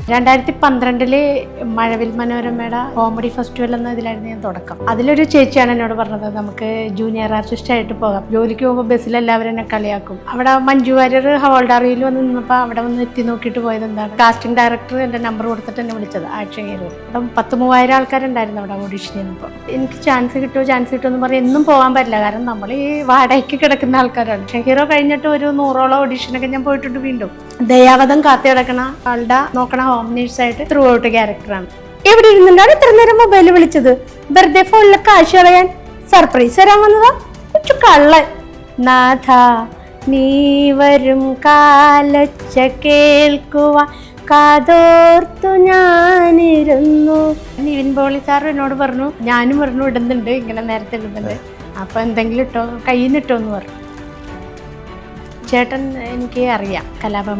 2012 മഴവിൽ മനോരമയുടെ comedy festival എന്ന ഇതിലായിരുന്നു ഞാൻ തുടക്കം. അതിലൊരു ചേച്ചിയാണ് എന്നോട് പറഞ്ഞത്, നമുക്ക് ജൂനിയർ ആർട്ടിസ്റ്റ് ആയിട്ട് പോകാം. ജോലിക്ക് പോകുമ്പോൾ ബസ്സിൽ എല്ലാവരും എന്നെ കളിയാക്കും. അവിടെ മഞ്ജു വാര്യർ ഹവാൾഡാറിയിൽ വന്ന് നിന്നപ്പോൾ അവിടെ വന്ന് എത്തി നോക്കിയിട്ട് പോയത് എന്താണ്, കാസ്റ്റിംഗ് ഡയറക്ടർ എൻ്റെ നമ്പർ കൊടുത്തിട്ട് എന്നെ വിളിച്ചത് ആക്ഷൻ ഹീറോ. അപ്പം 10,000 ആൾക്കാരുണ്ടായിരുന്നു അവിടെ ഓഡിഷൻ ചെയ്യുമ്പോൾ. എനിക്ക് ചാൻസ് കിട്ടുമോ എന്ന് പറഞ്ഞ് എന്നും പോകാൻ പറ്റില്ല, കാരണം നമ്മൾ ഈ വാടകയ്ക്ക് കിടക്കുന്ന ആൾക്കാരാണ്. ആക്ഷൻ ഹീറോ കഴിഞ്ഞിട്ട് ഒരു 100ഓളം ഓഡിഷനൊക്കെ ഞാൻ പോയിട്ടുണ്ട്. വീണ്ടും ദയാവധം കാത്തു കിടക്കണ ആളുടെ നോക്കണ ഹോം നേഴ്സായിട്ട് ത്രൂ ഔട്ട് ക്യാരക്ടറാണ്. എവിടെ ഇരുന്നുണ്ടാണ് ഇത്ര നേരം മൊബൈൽ വിളിച്ചത്? വെറുതെ ഫോണിലെ കാശ് കളയാൻ സർപ്രൈസ് തരാൻ വന്നതാ കൊച്ചു കള്ളൻ. നാഥ നീ വരും കാലൊച്ച കേൾക്കുവാൻ കാതോർത്തു ഞാനിരുന്നു. നിവിൻ പോളി സാർ എന്നോട് പറഞ്ഞു, ഞാനും പറഞ്ഞു ഇടുന്നുണ്ട്, ഇങ്ങനെ നേരത്തെ ഇടുന്നുണ്ട്, അപ്പൊ എന്തെങ്കിലും ഇട്ടോ, കയ്യിൽ നിന്ന് ഇട്ടോ എന്ന് പറഞ്ഞു. ചേട്ടൻ എനിക്ക് അറിയാം, കലാഭവൻ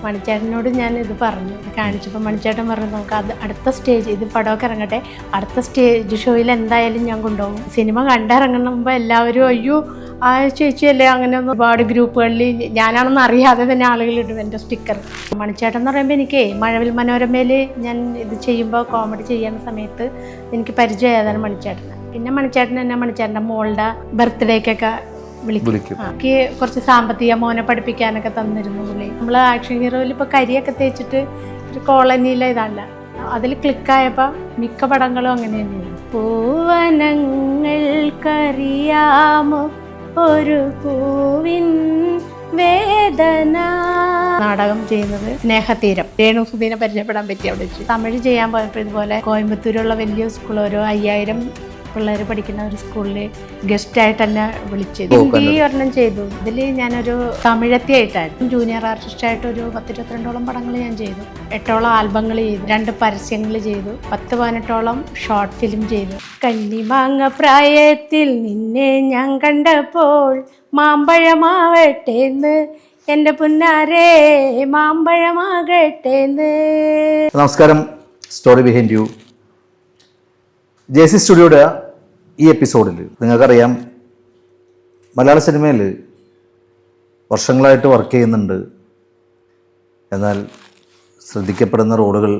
മണിച്ചേട്ടനോട് ഞാൻ ഇത് പറഞ്ഞു, ഇത് കാണിച്ചപ്പോൾ മണിച്ചേട്ടൻ പറഞ്ഞു നമുക്ക് അത് അടുത്ത സ്റ്റേജ്, ഇത് പടമൊക്കെ ഇറങ്ങട്ടെ, അടുത്ത സ്റ്റേജ് ഷോയിൽ എന്തായാലും ഞാൻ കൊണ്ടുപോകും. സിനിമ കണ്ടിറങ്ങുമ്പോൾ എല്ലാവരും അയ്യോ ആ ചേച്ചിയല്ലേ, അങ്ങനെ ഒരുപാട് ഗ്രൂപ്പുകളിൽ ഞാനാണെന്ന് അറിയാതെ തന്നെ ആളുകൾ ഇടും എൻ്റെ സ്റ്റിക്കർ. മണിച്ചേട്ടൻ എന്ന് പറയുമ്പോൾ എനിക്ക് മഴവിൽ മനോരമയിൽ ഞാൻ ഇത് ചെയ്യുമ്പോൾ കോമഡി ചെയ്യുന്ന സമയത്ത് എനിക്ക് പരിചയമായതാണ് മണിച്ചേട്ടൻ. പിന്നെ മണിച്ചേട്ടൻ എന്നെ മണിച്ചേട്ടൻ്റെ മോളുടെ ബർത്ത്ഡേക്കൊക്കെ വിളിക്കും. എനിക്ക് കുറച്ച് സാമ്പത്തിക മോനെ പഠിപ്പിക്കാനൊക്കെ തന്നിരുന്നു പുള്ളി. നമ്മൾ ആക്ഷൻ ഹീറോയിൽ ഇപ്പോൾ കരിയൊക്കെ തേച്ചിട്ട് ഒരു കോളനിയിലെ ഇതല്ല, അതിൽ ക്ലിക്കായപ്പോൾ മിക്ക പടങ്ങളും അങ്ങനെ തന്നെയാണ്. പൂവനങ്ങൾക്കറിയാമോ ഒരു പൂവിൻ വേദന നാടകം ചെയ്യുന്നത് സ്നേഹതീരം. രേണു സുധീനെ പരിചയപ്പെടാൻ പറ്റി അവിടെ വെച്ച്. തമിഴ് ചെയ്യാൻ പോയപ്പോൾ ഇതുപോലെ കോയമ്പത്തൂരുള്ള വലിയ സ്കൂൾ, ഒരു 5000 പിള്ളേർ പഠിക്കുന്ന ഒരു സ്കൂളിൽ ഗസ്റ്റായിട്ട് തന്നെ വിളിച്ചത്. ഹിന്ദി ഒരെണ്ണം ചെയ്തു. ഇതിൽ ഞാനൊരു തമിഴത്തിയായിട്ടായിരുന്നു. ജൂനിയർ ആർട്ടിസ്റ്റായിട്ട് ഒരു 10-22ഓളം പടങ്ങൾ ഞാൻ ചെയ്തു. 8ഓളം ആൽബങ്ങൾ ചെയ്തു, 2 പരസ്യങ്ങൾ ചെയ്തു, 10-18ഓളം ഷോർട്ട് ഫിലിം ചെയ്തു. കന്നിമാങ്ങ പ്രായത്തിൽ നിന്നെ ഞാൻ കണ്ടപ്പോൾ മാമ്പഴമാവട്ടേന്ന് എൻ്റെ പുന്നാരേ മാമ്പഴമാകട്ടേന്ന്. നമസ്കാരം, സ്റ്റോറി ബിഹൈൻഡ് യു JC സ്റ്റുഡിയോയുടെ ഈ എപ്പിസോഡിൽ നിങ്ങൾക്കറിയാം, മലയാള സിനിമയിൽ വർഷങ്ങളായിട്ട് വർക്ക് ചെയ്യുന്നുണ്ട്. എന്നാൽ ശ്രദ്ധിക്കപ്പെടുന്ന റോളുകൾ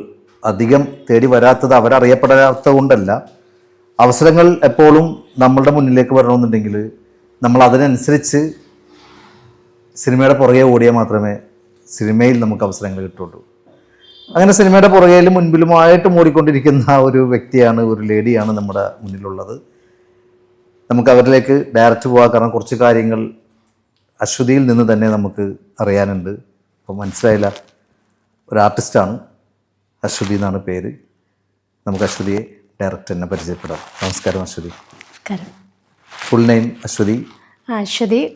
അധികം തേടി വരാത്തത് അവരറിയപ്പെടാത്തത് കൊണ്ടല്ല. അവസരങ്ങൾ എപ്പോഴും നമ്മളുടെ മുന്നിലേക്ക് വരണമെന്നുണ്ടെങ്കിൽ നമ്മൾ അതിനനുസരിച്ച് സിനിമയുടെ പുറകെ ഓടിയാൽ മാത്രമേ സിനിമയിൽ നമുക്ക് അവസരങ്ങൾ കിട്ടുള്ളൂ. അങ്ങനെ സിനിമയുടെ പുറകേലും മുൻപിലുമായിട്ട് മൂടിക്കൊണ്ടിരിക്കുന്ന ഒരു വ്യക്തിയാണ്, ഒരു ലേഡിയാണ് നമ്മുടെ മുന്നിലുള്ളത്. നമുക്ക് അവരിലേക്ക് ഡയറക്റ്റ് പോകാം, കാരണം കുറച്ച് കാര്യങ്ങൾ അശ്വതിയിൽ നിന്ന് തന്നെ നമുക്ക് അറിയാനുണ്ട്. അപ്പോൾ മനസ്സിലായില്ല, ഒരു ആർട്ടിസ്റ്റാണ്, അശ്വതി എന്നാണ് പേര്. നമുക്ക് അശ്വതിയെ ഡയറക്റ്റ് തന്നെ പരിചയപ്പെടാം. നമസ്കാരം അശ്വതി. Full name Ashwathi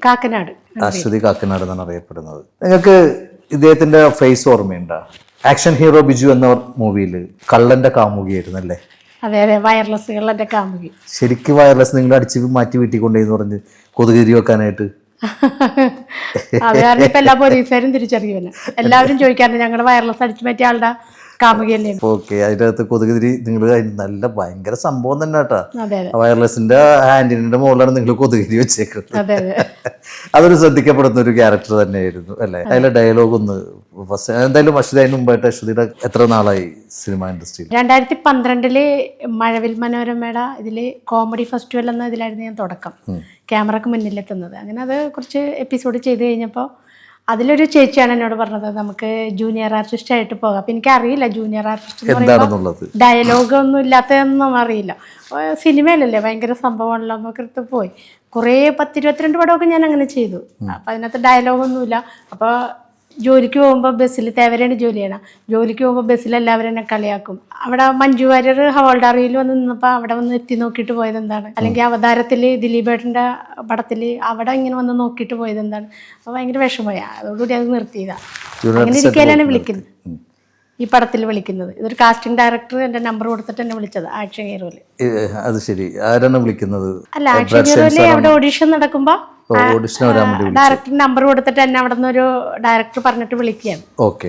Kakkanad. അശ്വതി കാക്കനാട് എന്നാണ് അറിയപ്പെടുന്നത്. നിങ്ങൾക്ക് ഇദ്ദേഹത്തിൻ്റെ ഫേസ് ഓർമ്മയുണ്ടോ? ആക്ഷൻ ഹീറോ ബിജു എന്ന മൂവിയിൽ കള്ളന്റെ കാമുകിയായിരുന്നു അല്ലേ? അതെ അതെ, വയർലെസ്സുകളുടെ കാമുകി. ശരിക്കും വയർലെസ് നിങ്ങൾ അടിച്ച് മാറ്റി വീട്ടിൽ കൊണ്ടുപോയെന്ന് പറഞ്ഞ് കൊതുകുതിരി വെക്കാനായിട്ട്. അത് കാരണം ഇപ്പൊ എല്ലാ പോലീസുകാരും തിരിച്ചറിയുമല്ലോ, എല്ലാവരും ചോദിക്കാറുണ്ട് ഞങ്ങളുടെ വയർലെസ് അടിച്ചു മാറ്റിയ ആളുടെ കാമുകിയല്ലേ. ഓക്കെ, അതിനകത്ത് കൊതുകുതിരി നിങ്ങൾ നല്ല ഭയങ്കര സംഭവം തന്നെ കേട്ടാ. വയർലെസിന്റെ ഹാൻഡിലിന്റെ മുകളിലാണ് നിങ്ങൾ കൊതുകുതിരി വെച്ചേക്കുന്നത്. അതൊരു ശ്രദ്ധിക്കപ്പെടുന്ന ഒരു ക്യാരക്ടർ തന്നെയായിരുന്നു അല്ലേ? അതിലെ ഡയലോഗ് ഒന്ന് എന്തായാലും അശ്വതി, അതിന് മുമ്പായിട്ട് അശ്വതിയുടെ എത്ര നാളായി സിനിമ ഇൻഡസ്ട്രിയിൽ? 2012 മഴവിൽ മനോരമയുടെ ഇതില് കോമഡി ഫെസ്റ്റിവൽ എന്ന ഇതിലായിരുന്നു ഞാൻ തുടക്കം, ക്യാമറക്ക് മുന്നിലെത്തുന്നത്. അങ്ങനെ അത് കുറച്ച് എപ്പിസോഡ് ചെയ്ത് കഴിഞ്ഞപ്പോൾ അതിലൊരു ചേച്ചിയാണ് എന്നോട് പറഞ്ഞത്, നമുക്ക് ജൂനിയർ ആർട്ടിസ്റ്റ് ആയിട്ട് പോകാം. അപ്പം എനിക്കറിയില്ല ജൂനിയർ ആർട്ടിസ്റ്റ് ഡയലോഗ് ഒന്നും ഇല്ലാത്തതൊന്നും അറിയില്ല. സിനിമയിലല്ലേ ഭയങ്കര സംഭവമാണല്ലോ എന്നൊക്കെ പോയി. കുറേ 10-22 പടമൊക്കെ ഞാൻ അങ്ങനെ ചെയ്തു. അപ്പം അതിനകത്ത് ഡയലോഗൊന്നുമില്ല. അപ്പോൾ ജോലിക്ക് പോകുമ്പോൾ ബസ്സിൽ, തേവരയാണ് ജോലി ചെയ്യണം, ജോലിക്ക് പോകുമ്പോൾ ബസ്സിൽ എല്ലാവരും എന്നെ കളിയാക്കും. അവിടെ മഞ്ജു വാര്യർ ഹവാൾഡാറിയിൽ വന്ന് നിന്നപ്പോൾ അവിടെ വന്ന് എത്തി നോക്കിയിട്ട് പോയത് എന്താണ്, അല്ലെങ്കിൽ അവതാരത്തിൽ ദിലീപേട്ടൻ്റെ പടത്തിൽ അവിടെ ഇങ്ങനെ വന്ന് നോക്കിയിട്ട് പോയത് എന്താണ്. അപ്പോൾ ഭയങ്കര വിഷമമായി, അതോടുകൂടി അത് നിർത്തിയതാണ്. അങ്ങനെ ഇരിക്കലാണ് വിളിക്കുന്നത്, ഈ പടത്തിൽ വിളിക്കുന്നത്. ഇതൊരു കാസ്റ്റിംഗ് ഡയറക്ടർ എൻ്റെ നമ്പർ കൊടുത്തിട്ട് എന്നെ വിളിച്ചത് ആക്ഷൻ ഹീറോയിൽ. അത് ശരി, ആരാണ് വിളിക്കുന്നത്? അല്ല, ആക്ഷൻ ഹീറോയിൽ അവിടെ ഓഡിഷൻ നടക്കുമ്പോൾ ഡയറക്ടർ നമ്പർ കൊടുത്തിട്ട് എന്നെ അവിടെ നിന്ന് ഒരു ഡയറക്ടർ പറഞ്ഞിട്ട് വിളിക്കുകയാണ്. ഓക്കെ,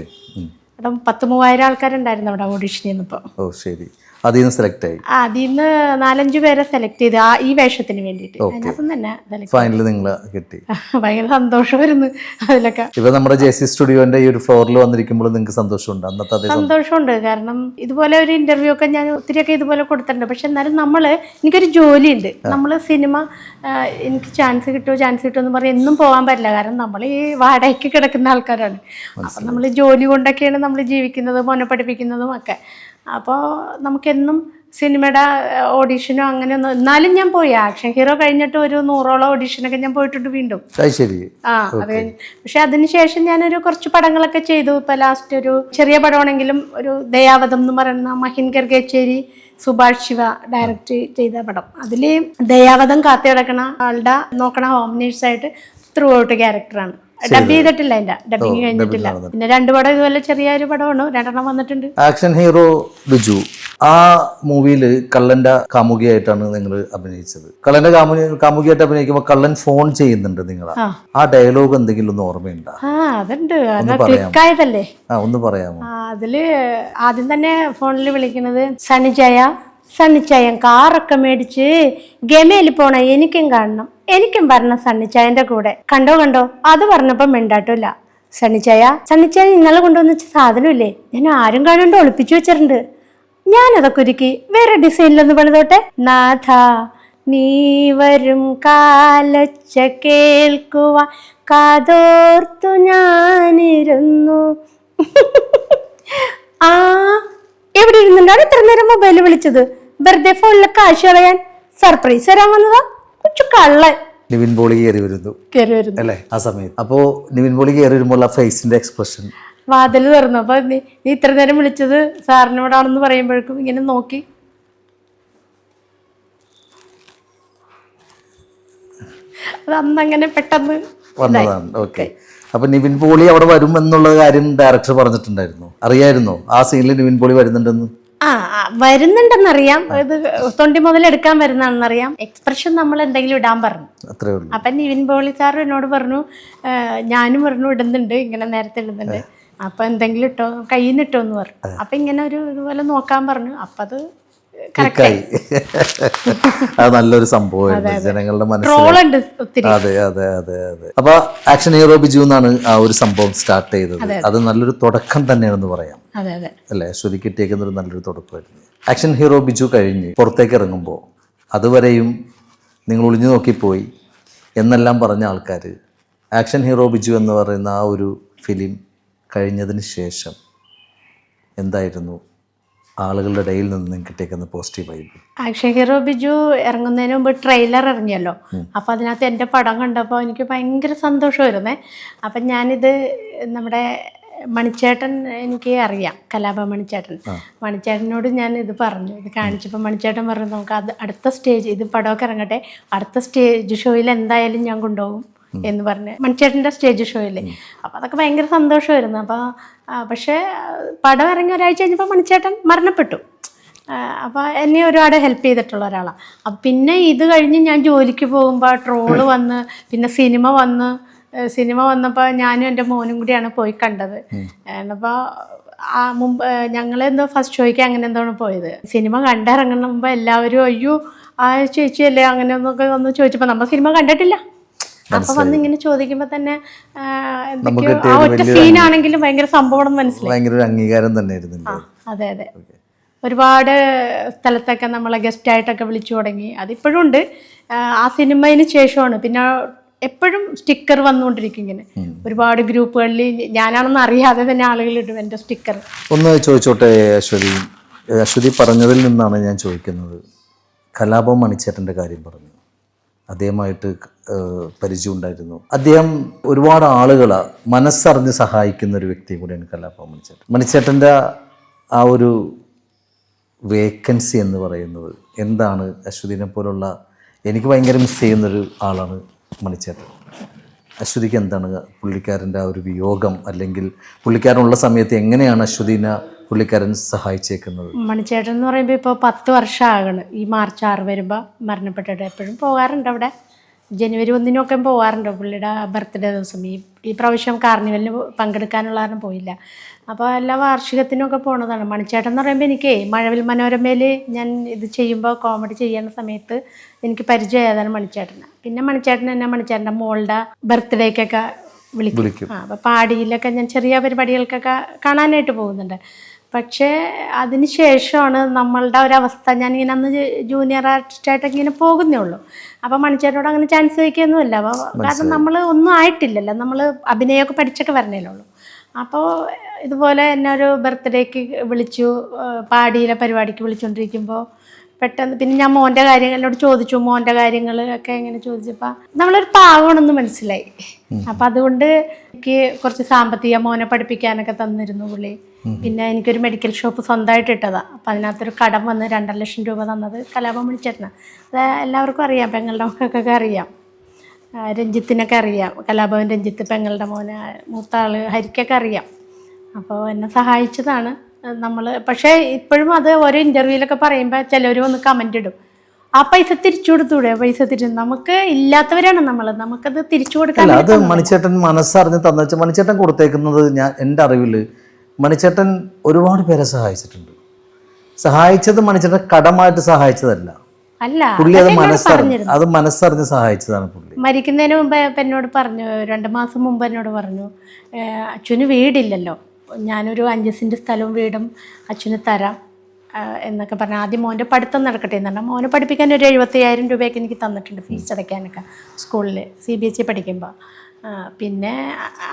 അപ്പം 10,000 ആൾക്കാരുണ്ടായിരുന്നു അവിടെ ഓഡിഷൻ ചെയ്യുന്നപ്പോൾ. ഓ ശരി. അതിൽ നിന്ന് സെലക്ട് ആയി? അതിൽ നിന്ന് 4-5 പേരെ സെലക്ട് ചെയ്ത് ഈ വേഷത്തിന് വേണ്ടിയിട്ട്. അതിനകത്ത് തന്നെ ഫൈനലിൽ നിങ്ങൾ കിട്ടി. ഭയങ്കര സന്തോഷമായിരുന്നു അതിലൊക്കെ. ഇപ്പൊ നമ്മുടെ JC സ്റ്റുഡിയോന്റെ ഈ ഒരു ഫ്ലോറിൽ വന്നിരിക്കുമ്പോൾ നിങ്ങൾക്ക് സന്തോഷമുണ്ട്? അന്നത്തെ സന്തോഷമുണ്ട്. കാരണം ഇതുപോലെ ഒരു ഇന്റർവ്യൂ ഒക്കെ ഞാൻ ഒത്തിരിയൊക്കെ ഇതുപോലെ കൊടുത്തിട്ടുണ്ട്. പക്ഷെ എന്നാലും എനിക്കൊരു ജോലിയുണ്ട്. നമ്മൾ സിനിമ എനിക്ക് ചാൻസ് കിട്ടുമെന്ന് പറഞ്ഞ് എന്നും പോകാൻ പറ്റില്ല. കാരണം നമ്മൾ ഈ വാടകയ്ക്ക് കിടക്കുന്ന ആൾക്കാരാണ്. അപ്പം നമ്മൾ ജോലി കൊണ്ടൊക്കെയാണ് നമ്മൾ ജീവിക്കുന്നതും മോനെ പഠിപ്പിക്കുന്നതും ഒക്കെ. അപ്പോൾ നമുക്കെന്നും സിനിമയുടെ ഓഡീഷനോ അങ്ങനെയൊന്നും, എന്നാലും ഞാൻ പോയി ആക്ഷൻ ഹീറോ കഴിഞ്ഞിട്ട് ഒരു 100ഓളം ഓഡീഷനൊക്കെ ഞാൻ പോയിട്ടുണ്ട് വീണ്ടും. ശരി. അത് കഴിഞ്ഞ് പക്ഷെ അതിനുശേഷം ഞാനൊരു കുറച്ച് പടങ്ങളൊക്കെ ചെയ്തു. ഇപ്പം ലാസ്റ്റ് ഒരു ചെറിയ പടമാണെങ്കിലും ഒരു ദയാവതം എന്ന് പറയുന്ന മഹിൻ ഗർഗേച്ചേരി സുഭാഷ് ശിവ ഡയറക്റ്റ് ചെയ്ത പടം. അതിൽ ദയാവതം കാത്തി കിടക്കണ ആളുടെ നോക്കണ ഹോം നേഴ്സായിട്ട് ത്രൂ ഔട്ട് ക്യാരക്ടറാണ്. ഡബ് ചെയ്തിട്ടില്ല, അതിന്റെ ഡബിങ് കഴിഞ്ഞിട്ടില്ല. പിന്നെ 2 പടം ഇതുപോലെ ചെറിയൊരു പടമാണ്, 2 വന്നിട്ടുണ്ട്. ആക്ഷൻ ഹീറോ ബിജു ആ മൂവിയില് കള്ളന്റെ കാമുകിയായിട്ടാണ് നിങ്ങൾ അഭിനയിച്ചത്. കള്ളന്റെ കാമുകിയായിട്ട് അഭിനയിക്കുമ്പോൾ കള്ളൻ ഫോൺ ചെയ്യുന്നുണ്ട് നിങ്ങളെ. ആ ഡയലോഗ് എന്തെങ്കിലും ഒന്ന് ഓർമ്മയുണ്ടോ? അതുണ്ട്, ക്ലിക്കായതല്ലേ. ഒന്ന് പറയാമോ? അതില് ആദ്യം തന്നെ ഫോണിൽ വിളിക്കുന്നത് സണ്ണിച്ചായൻ കാറൊക്കെ മേടിച്ച് ഗമയിൽ പോണ എനിക്കും കാണണം, എനിക്കും പറഞ്ഞ സണ്ണിച്ചായന്റെ കൂടെ കണ്ടോ അത് പറഞ്ഞപ്പോ മിണ്ടാട്ടില്ല. സണ്ണിച്ചായ ഇന്നലെ കൊണ്ടുവന്ന സാധനമില്ലേ, ഞാൻ ആരും കാണാണ്ട് ഒളിപ്പിച്ചു വെച്ചിട്ടുണ്ട്, ഞാനതൊക്കെ ഒരുക്കി വേറെ ഡിസൈനിലൊന്ന് പണിതോട്ടെ. നാഥ നീ വരും കാലൊച്ച കേൾക്കുവാൻ കാതോർത്തു ഞാനിരുന്നു. എവിടെ ഇരുന്നുണ്ടാണ് ഇത്ര നേരം മൊബൈലിൽ വിളിച്ചത്? വെറുതെ ഫോണിലെ കാശ് കളയാൻ സർപ്രൈസ് തരാൻ വന്നതാ കൊച്ചു കള്ളൻ. നിവിൻ പോളി കയറി വരുന്നു അല്ലേ ആ സമയത്ത്? അപ്പോ നിവിൻ പോളി കയറി വരുമ്പോൾ ആ ഫേസിന്റെ എക്സ്പ്രഷൻ, വാതിൽ തുറന്നു. അപ്പൊ നീ ഇത്ര നേരം വിളിച്ചത് സാറിനോടാണെന്ന് പറയുമ്പോഴേക്കും ഇങ്ങനെ നോക്കി. അത് അന്നങ്ങനെ പെട്ടെന്ന് വന്നതാണ്. ഓക്കെ. അപ്പൊ നിവിൻ പോളി അവിടെ വരും എന്നുള്ള കാര്യം ഡയറക്ടർ പറഞ്ഞിട്ടുണ്ടായിരുന്നു? അറിയായിരുന്നോ ആ സീനിൽ നിവിൻ പോളി വരുന്നുണ്ടെന്ന്? വരുന്നുണ്ടെന്നറിയാം. ഇത് തൊണ്ടി മുതൽ എടുക്കാൻ വരുന്നതാണെന്നറിയാം. എക്സ്പ്രഷൻ നമ്മൾ എന്തെങ്കിലും ഇടാൻ പറഞ്ഞു, അത്രേ ഉള്ളൂ. അപ്പൊ നിവിൻ പോളി സാർ എന്നോട് പറഞ്ഞു, ഞാനും പറഞ്ഞു ഇടുന്നുണ്ട്, ഇങ്ങനെ നേരത്തെ ഇടുന്നുണ്ട്, അപ്പൊ എന്തെങ്കിലും ഇട്ടോ, കയ്യിൽ നിന്ന് ഇട്ടോ എന്ന് പറഞ്ഞു. അപ്പൊ ഇങ്ങനെ ഒരു ഇതുപോലെ നോക്കാൻ പറഞ്ഞു. അപ്പൊ അത് അത് നല്ലൊരു സംഭവമായിരുന്നു ജനങ്ങളുടെ മനസ്സിൽ. അതെ അതെ അതെ അതെ. അപ്പൊ ആക്ഷൻ ഹീറോ ബിജു എന്നാണ് ആ ഒരു സംഭവം സ്റ്റാർട്ട് ചെയ്തത്. അത് നല്ലൊരു തുടക്കം തന്നെയാണെന്ന് പറയാം അല്ലേ? അശ്വതി കിട്ടിയേക്കുന്ന ഒരു നല്ലൊരു തുടക്കമായിരുന്നു. ആക്ഷൻ ഹീറോ ബിജു കഴിഞ്ഞ് പുറത്തേക്ക് ഇറങ്ങുമ്പോൾ അതുവരെയും നിങ്ങൾ ഒളിഞ്ഞു നോക്കിപ്പോയി എന്നെല്ലാം പറഞ്ഞ ആൾക്കാർ ആക്ഷൻ ഹീറോ ബിജു എന്ന് പറയുന്ന ആ ഒരു ഫിലിം കഴിഞ്ഞതിന് ശേഷം എന്തായിരുന്നു ആളുകളുടെ ഇടയിൽ നിന്ന് കിട്ടിയേക്കുന്ന positive vibe? Action hero Biju ഇറങ്ങുന്നതിന് മുമ്പ് ട്രെയിലർ ഇറങ്ങിയല്ലോ. അപ്പം അതിനകത്ത് എൻ്റെ പടം കണ്ടപ്പോൾ എനിക്ക് ഭയങ്കര സന്തോഷമായിരുന്നേ. അപ്പം ഞാനിത് നമ്മുടെ മണിച്ചേട്ടൻ, എനിക്ക് അറിയാം കലാഭ മണിച്ചേട്ടനോട് ഞാൻ ഇത് പറഞ്ഞു. ഇത് കാണിച്ചപ്പോൾ മണിച്ചേട്ടൻ പറഞ്ഞു നമുക്ക് അടുത്ത സ്റ്റേജ്, ഇത് പടമൊക്കെ ഇറങ്ങട്ടെ, അടുത്ത സ്റ്റേജ് ഷോയിൽ എന്തായാലും ഞാൻ കൊണ്ടുപോകും എന്ന് പറഞ്ഞ് മണിച്ചേട്ടൻ്റെ സ്റ്റേജ് ഷോയിൽ. അപ്പോൾ അതൊക്കെ ഭയങ്കര സന്തോഷമായിരുന്നു. അപ്പോൾ പക്ഷേ പടം ഇറങ്ങി ഒരാഴ്ച കഴിഞ്ഞപ്പോൾ മണിച്ചേട്ടൻ മരണപ്പെട്ടു. അപ്പോൾ എന്നെ ഒരുപാട് ഹെൽപ്പ് ചെയ്തിട്ടുള്ള ഒരാളാണ്. അപ്പം പിന്നെ ഇത് കഴിഞ്ഞ് ഞാൻ ജോലിക്ക് പോകുമ്പോൾ ട്രോള് വന്ന്, പിന്നെ സിനിമ വന്നപ്പോൾ ഞാനും എൻ്റെ മോനും കൂടിയാണ് പോയി കണ്ടത്. അപ്പോൾ മുമ്പ് ഞങ്ങളെന്തോ ഫസ്റ്റ് ഷോയ്ക്ക് അങ്ങനെ എന്താണ് പോയത്. സിനിമ കണ്ടിറങ്ങുന്ന മുമ്പ് എല്ലാവരും അയ്യോ ആ ചേച്ചിയല്ലേ അങ്ങനെ ഒന്ന് ചോദിച്ചപ്പോൾ നമ്മൾ സിനിമ കണ്ടിട്ടില്ല. അപ്പൊ വന്ന് ഇങ്ങനെ ചോദിക്കുമ്പോ തന്നെ എന്തൊക്കെയോ ആ ഒറ്റ സീനാണെങ്കിലും ഭയങ്കര സംഭവം മനസ്സിലായി. അംഗീകാരം തന്നെയായിരുന്നു. അതെ അതെ. ഒരുപാട് സ്ഥലത്തൊക്കെ നമ്മളെ ഗസ്റ്റ് ആയിട്ടൊക്കെ വിളിച്ചു തുടങ്ങി. അതിപ്പോഴും ഉണ്ട്. ആ സിനിമയിന് ശേഷമാണ് പിന്നെ എപ്പോഴും സ്റ്റിക്കർ വന്നുകൊണ്ടിരിക്കും ഇങ്ങനെ. ഒരുപാട് ഗ്രൂപ്പുകളിൽ ഞാനാണെന്ന് അറിയാതെ തന്നെ ആളുകൾ ഇടും എൻ്റെ സ്റ്റിക്കർ. ഒന്ന് ചോദിച്ചോട്ടെ അശ്വതി പറഞ്ഞതിൽ നിന്നാണ് ഞാൻ ചോദിക്കുന്നത്. കലാഭവൻ മണിച്ചേട്ടൻ്റെ കാര്യം പറഞ്ഞു, അദ്ദേഹമായിട്ട് പരിചയം ഉണ്ടായിരുന്നു. അദ്ദേഹം ഒരുപാട് ആളുകളെ മനസ്സറിഞ്ഞ് സഹായിക്കുന്ന ഒരു വ്യക്തിയും കൂടിയാണ് കലാഭവൻ മണിച്ചേട്ടൻ്റെ ആ ഒരു വേക്കൻസി എന്ന് പറയുന്നത് എന്താണ്? അശ്വതിനെ പോലുള്ള എനിക്ക് ഭയങ്കര മിസ് ചെയ്യുന്നൊരു ആളാണ് മണിച്ചേട്ടൻ. അശ്വതിക്ക് എന്താണ് പുള്ളിക്കാരൻ്റെ ആ ഒരു വിയോഗം, അല്ലെങ്കിൽ പുള്ളിക്കാരനുള്ള സമയത്ത് എങ്ങനെയാണ് അശ്വതിനെ പുള്ളിക്കാരൻ സഹായിച്ചേക്കുന്നത്? മണിച്ചേട്ടൻ എന്ന് പറയുമ്പോൾ ഇപ്പോൾ 10 വർഷം ആകണം. ഈ മാർച്ച് 6 വരുമ്പോൾ മരണപ്പെട്ടിട്ട് എപ്പോഴും പോകാറുണ്ട് അവിടെ. ജനുവരി 1 പോകാറുണ്ട് പുള്ളിയുടെ ബർത്ത്ഡേ ദിവസം. ഈ പ്രാവശ്യം കാർണിവലിന് പങ്കെടുക്കാനുള്ള കാരണം പോയില്ല. അപ്പോൾ എല്ലാ വാർഷികത്തിനൊക്കെ പോണതാണ്. മണിച്ചേട്ടൻ എന്ന് പറയുമ്പോൾ എനിക്ക് മഴവിൽ മനോരമയിൽ ഞാൻ ഇത് ചെയ്യുമ്പോൾ കോമഡി ചെയ്യുന്ന സമയത്ത് എനിക്ക് പരിചയമായതാണ് മണിച്ചേട്ടന്. പിന്നെ മണിച്ചേട്ടൻ എന്നെ മണിച്ചേട്ടൻ്റെ മോളുടെ ബർത്ത്ഡേക്കൊക്കെ വിളിക്കും. അപ്പോൾ പാടിയിലൊക്കെ ഞാൻ ചെറിയ പരിപാടികൾക്കൊക്കെ കാണാനായിട്ട് പോകുന്നുണ്ട്. പക്ഷേ അതിന് ശേഷമാണ് നമ്മളുടെ ഒരവസ്ഥ. ഞാനിങ്ങനെ അന്ന് ജൂനിയർ ആർട്ടിസ്റ്റായിട്ടൊക്കെ ഇങ്ങനെ പോകുന്നേ ഉള്ളൂ. അപ്പോൾ മണിച്ചേട്ടനോട് അങ്ങനെ ചാൻസ് വയ്ക്കുകയൊന്നുമില്ല. കാരണം നമ്മൾ ഒന്നും ആയിട്ടില്ലല്ലോ, നമ്മൾ അഭിനയമൊക്കെ പഠിച്ചൊക്കെ വരണേലേ ഉള്ളൂ. അപ്പോൾ ഇതുപോലെ എന്നെ ഒരു ബർത്ത്ഡേക്ക് വിളിച്ചു, പാടിയിലെ പരിപാടിക്ക് വിളിച്ചുകൊണ്ടിരിക്കുമ്പോൾ പെട്ടെന്ന് പിന്നെ ഞാൻ മോൻ്റെ കാര്യങ്ങൾ എന്നോട് ചോദിച്ചു. മോൻ്റെ കാര്യങ്ങൾ ഒക്കെ എങ്ങനെ ചോദിച്ചപ്പോൾ നമ്മളൊരു പാവമാണെന്ന് മനസ്സിലായി. അപ്പം അതുകൊണ്ട് എനിക്ക് കുറച്ച് സാമ്പത്തിക മോനെ പഠിപ്പിക്കാനൊക്കെ തന്നിരുന്നു പുള്ളി. പിന്നെ എനിക്കൊരു മെഡിക്കൽ ഷോപ്പ് സ്വന്തമായിട്ട് ഇട്ടതാണ്. അപ്പം അതിനകത്തൊരു കടം വന്ന് 2.5 ലക്ഷം രൂപ തന്നത് കലാഭവൻ മണിച്ചേട്ടനാണ്. അത് എല്ലാവർക്കും അറിയാം, പെങ്ങളുടെ മക്കൾക്കൊക്കെ അറിയാം, രഞ്ജിത്തിനൊക്കെ അറിയാം. കലാഭവൻ രഞ്ജിത്ത് പെങ്ങളുടെ മോനെ, മൂത്ത ആൾ ഹരിക്കൊക്കെ അറിയാം. അപ്പോൾ എന്നെ സഹായിച്ചതാണ് നമ്മൾ. പക്ഷേ ഇപ്പോഴും അത് ഓരോ ഇൻ്റർവ്യൂവിലൊക്കെ പറയുമ്പോൾ ചിലർ വന്ന് കമൻ്റ് ഇടും, ആ പൈസ തിരിച്ചു കൊടുത്തൂടെ, പൈസ തിരിച്ചു. നമുക്ക് ഇല്ലാത്തവരാണ് നമുക്കത് തിരിച്ചു കൊടുക്കാൻ. അത് മണിച്ചേട്ടൻ മനസ്സറിഞ്ഞ് തന്നു. മണിച്ചേട്ടൻ കൊടുത്തേക്കുന്നത് എൻ്റെ അറിവിൽ മണിച്ചേട്ടൻ ഒരുപാട് പേരെ സഹായിച്ചിട്ടുണ്ട്. സഹായിച്ചത് മണിച്ചേട്ടൻ കടമായിട്ട് സഹായിച്ചതല്ല, അല്ല, പുള്ളി അത് മനസ്സറിഞ്ഞ് സഹായിച്ചതാണ്. പുള്ളി മരിക്കുന്നതിന് മുമ്പ് എന്നോട് പറഞ്ഞു, 2 മാസം മുമ്പ് എന്നോട് പറഞ്ഞു, അച്ഛന് വീടില്ലല്ലോ, ഞാനൊരു 5 സെൻറ്റ് സ്ഥലവും വീടും അച്ഛന് തരാം എന്നൊക്കെ പറഞ്ഞു. ആദ്യം മോൻ്റെ പഠിത്തം നടക്കട്ടെ എന്ന് പറഞ്ഞാൽ മോനെ പഠിപ്പിക്കാൻ ഒരു 75,000 രൂപയൊക്കെ എനിക്ക് തന്നിട്ടുണ്ട്, ഫീസ് അടയ്ക്കാനൊക്കെ സ്കൂളിൽ CBSE പഠിക്കുമ്പോൾ. പിന്നെ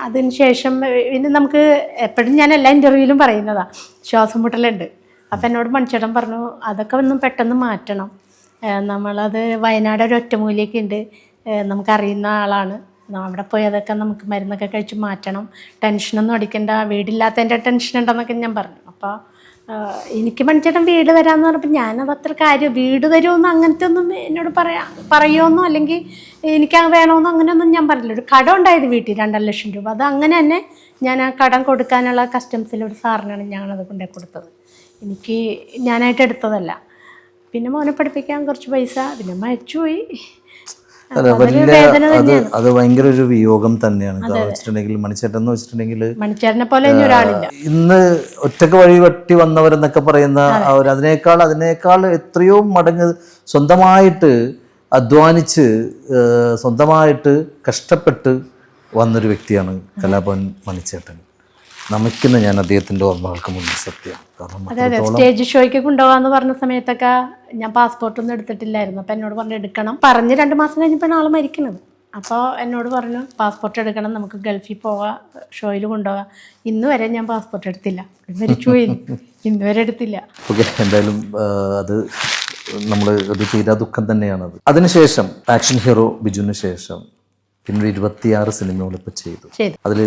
അതിന് ശേഷം പിന്നെ നമുക്ക് എപ്പോഴും ഞാൻ എല്ലാ ഇൻ്റർവ്യൂവിലും പറയുന്നതാണ്, ശ്വാസം മുട്ടലുണ്ട്. അപ്പം എന്നോട് മണിച്ചേട്ടൻ പറഞ്ഞു, അതൊക്കെ ഒന്നും പെട്ടെന്ന് മാറ്റണം. നമ്മളത് വയനാട് ഒരു ഒറ്റമൂലിയൊക്കെ ഉണ്ട്, നമുക്കറിയുന്ന ആളാണ്, അവിടെ പോയി അതൊക്കെ നമുക്ക് മരുന്നൊക്കെ കഴിച്ച് മാറ്റണം, ടെൻഷനൊന്നും അടിക്കണ്ട, വീടില്ലാത്തതിൻ്റെ ടെൻഷൻ ഉണ്ടെന്നൊക്കെ ഞാൻ പറഞ്ഞു. അപ്പോൾ എനിക്ക് മണിച്ചേട്ടൻ വീട് തരാമെന്ന് പറഞ്ഞപ്പോൾ ഞാനത് അത്ര കാര്യം, വീട് തരുമെന്ന് അങ്ങനത്തെ ഒന്നും എന്നോട് പറയുമെന്നോ അല്ലെങ്കിൽ എനിക്ക് വേണമെന്നോ അങ്ങനെയൊന്നും ഞാൻ പറഞ്ഞില്ല. ഒരു കടം ഉണ്ടായത് വീട്ടിൽ 2.5 ലക്ഷം രൂപ, അത് അങ്ങനെ തന്നെ ഞാൻ ആ കടം കൊടുക്കാനുള്ള കസ്റ്റംസിലൊരു സാറിനാണ് ഞാനത് കൊണ്ടേ കൊടുത്തത്. ഞാനായിട്ട് എടുത്തതല്ല. പിന്നെ മോനെ പഠിപ്പിക്കാൻ കുറച്ച് പൈസ, പിന്നെ മരിച്ചുപോയി. അത് ഭയങ്കര ഒരു വിയോഗം തന്നെയാണ്. വെച്ചിട്ടുണ്ടെങ്കിൽ മണിച്ചേട്ടൻ എന്ന് വെച്ചിട്ടുണ്ടെങ്കിൽ മണിച്ചേട്ടനെ പോലെ ഒരാളില്ല. ഇന്ന് ഒറ്റക്ക് വഴി വെട്ടി വന്നവരെന്നൊക്കെ പറയുന്ന അതിനേക്കാൾ എത്രയോ മടങ്ങ് സ്വന്തമായിട്ട് അധ്വാനിച്ച് സ്വന്തമായിട്ട് കഷ്ടപ്പെട്ട് വന്നൊരു വ്യക്തിയാണ് കലാഭവൻ മണിച്ചേട്ടൻ. നമിക്കുന്ന ഞാൻ അദ്ദേഹത്തിൻ്റെ ഓർമ്മകൾക്ക് മുന്നിൽ സത്യം. അതെ, സ്റ്റേജ് ഷോയ്ക്ക് കൊണ്ടുപോകാന്ന് പറഞ്ഞ സമയത്തൊക്കെ ഞാൻ പാസ്പോർട്ടൊന്നും എടുത്തിട്ടില്ലായിരുന്നു. അപ്പം എന്നോട് പറഞ്ഞു എടുക്കണം. പറഞ്ഞ് 2 മാസം കഴിഞ്ഞപ്പോൾ ആൾ മരിക്കണത്. അപ്പോൾ എന്നോട് പറഞ്ഞു പാസ്പോർട്ട് എടുക്കണം, നമുക്ക് ഗൾഫിൽ പോകാം, ഷോയിൽ കൊണ്ടുപോകാം. ഇന്ന് വരെ ഞാൻ പാസ്പോർട്ട് എടുത്തില്ല, മരിച്ചുപോയി, ഇന്ന് വരെ എടുത്തില്ല. ഓക്കെ, എന്തായാലും അത് നമ്മൾ ഒരു തീരാ ദുഃഖം തന്നെയാണത്. അതിനുശേഷം ആക്ഷൻ ഹീറോ ബിജുവിന് ശേഷം പിന്നീട് 26 സിനിമകൾ ഇപ്പോൾ ചെയ്തു. അതിൽ